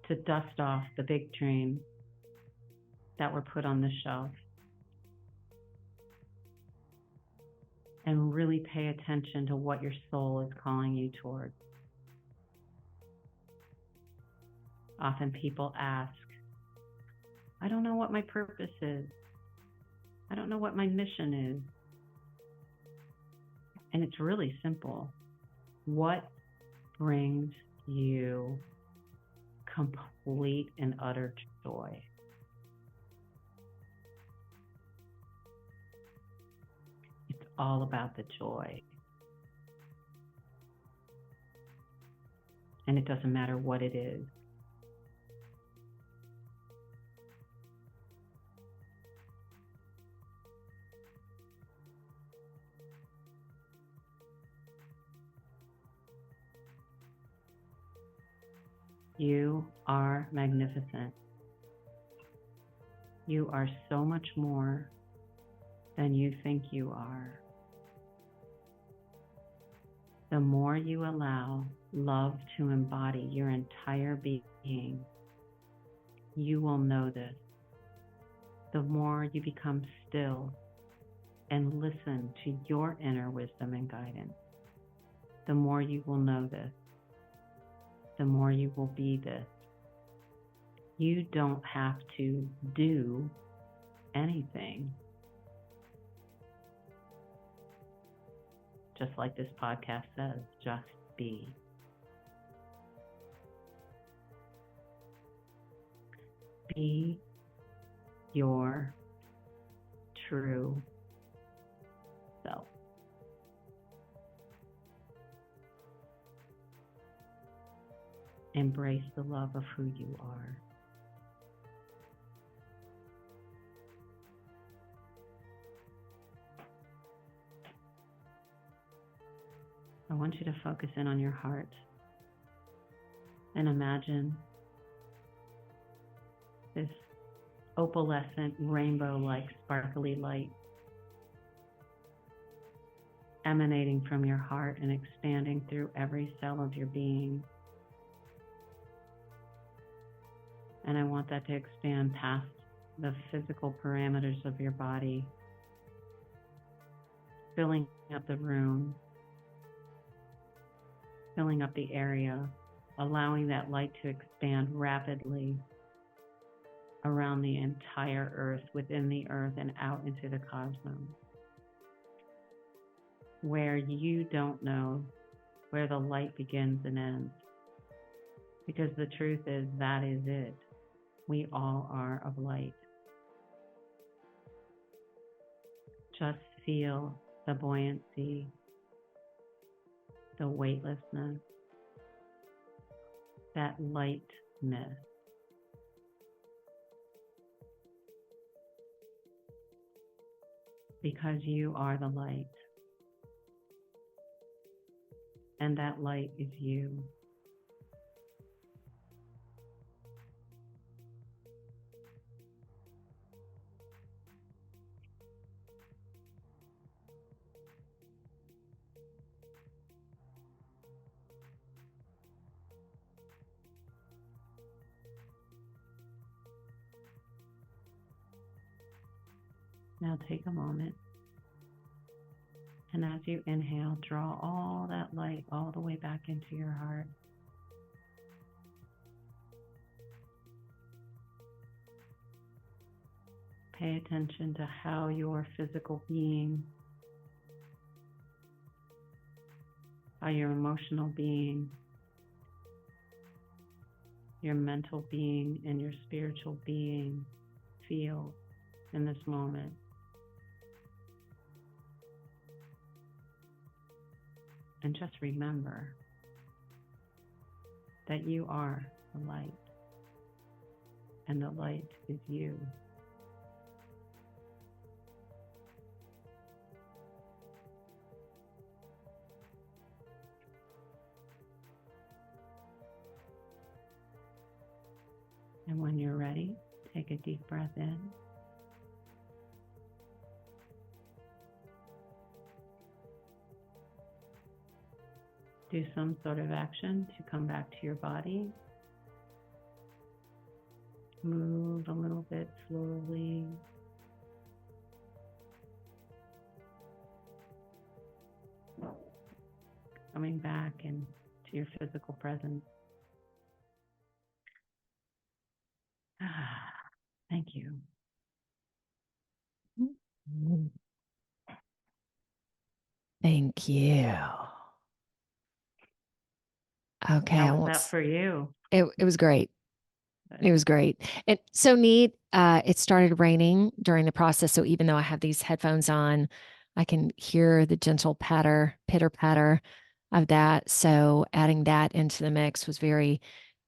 to dust off the big dreams that were put on the shelf and really pay attention to what your soul is calling you towards. Often people ask, I don't know what my purpose is. I don't know what my mission is. And it's really simple. What brings you complete and utter joy? It's all about the joy. And it doesn't matter what it is. You are magnificent. You are so much more than you think you are. The more you allow love to embody your entire being, you will know this. The more you become still and listen to your inner wisdom and guidance, the more you will know this. The more you will be this. You don't have to do anything. Just like this podcast says, just be. Be your true self. Embrace the love of who you are. I want you to focus in on your heart and imagine this opalescent, rainbow-like, sparkly light emanating from your heart and expanding through every cell of your being. And I want that to expand past the physical parameters of your body, filling up the room, filling up the area, allowing that light to expand rapidly around the entire earth, within the earth, and out into the cosmos, where you don't know where the light begins and ends. Because the truth is, that is it. We all are of light. Just feel the buoyancy, the weightlessness, that lightness. Because you are the light. And that light is you. Now take a moment, and as you inhale, draw all that light all the way back into your heart. Pay attention to how your physical being, how your emotional being, your mental being, and your spiritual being feel in this moment. And just remember that you are the light, and the light is you. And when you're ready, take a deep breath in. Do some sort of action to come back to your body. Move a little bit slowly. Coming back into your physical presence. Thank you. Thank you. Okay. How was that for you? It was great. It was great. And so neat. It started raining during the process. So even though I have these headphones on, I can hear the gentle pitter patter of that. So adding that into the mix was very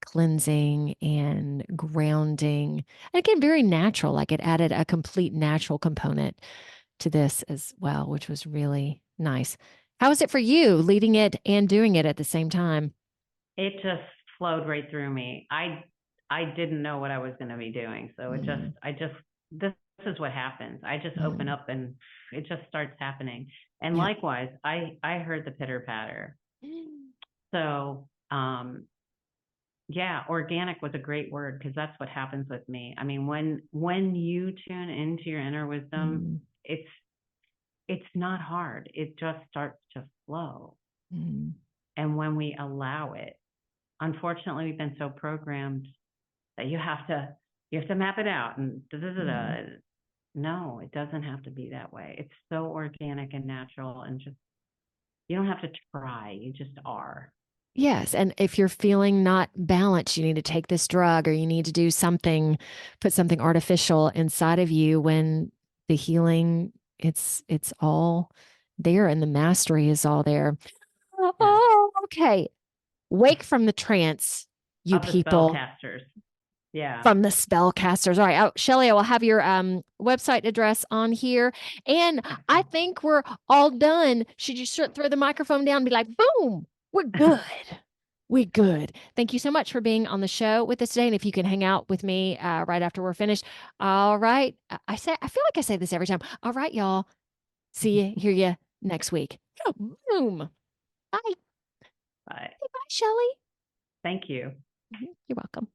cleansing and grounding. And again, very natural. Like it added a complete natural component to this as well, which was really nice. How was it for you leading it and doing it at the same time? It just flowed right through me. I didn't know what I was going to be doing. So this is what happens. I just open up and it just starts happening. And likewise, I heard the pitter patter. So, organic was a great word because that's what happens with me. I mean, when you tune into your inner wisdom, it's not hard. It just starts to flow. And when we allow it, unfortunately, we've been so programmed that you have to map it out and No, it doesn't have to be that way. It's so organic and natural, and just you don't have to try. You just are. Yes. And if you're feeling not balanced, you need to take this drug or you need to do something, put something artificial inside of you when the healing, it's all there and the mastery is all there. Oh, okay. Wake from the trance, you Of the people. spellcasters. Yeah. From the spellcasters. All right. Oh, Shelly, I will have your website address on here. And I think we're all done. Should you throw the microphone down and be like, boom, we're good. We're good. Thank you so much for being on the show with us today. And if you can hang out with me right after we're finished. All right. I feel like I say this every time. All right, y'all. See you, hear you next week. Boom. Bye. Bye. Hey, bye, Shelly. Thank you. You're welcome.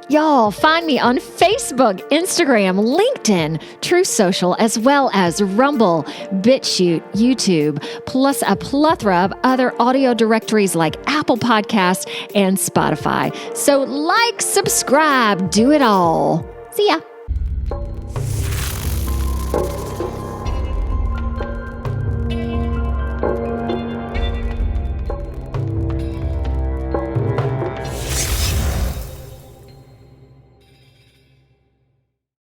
Y'all, find me on Facebook, Instagram, LinkedIn, True Social, as well as Rumble, BitChute, YouTube, plus a plethora of other audio directories like Apple Podcasts and Spotify. So like, subscribe, do it all. See ya.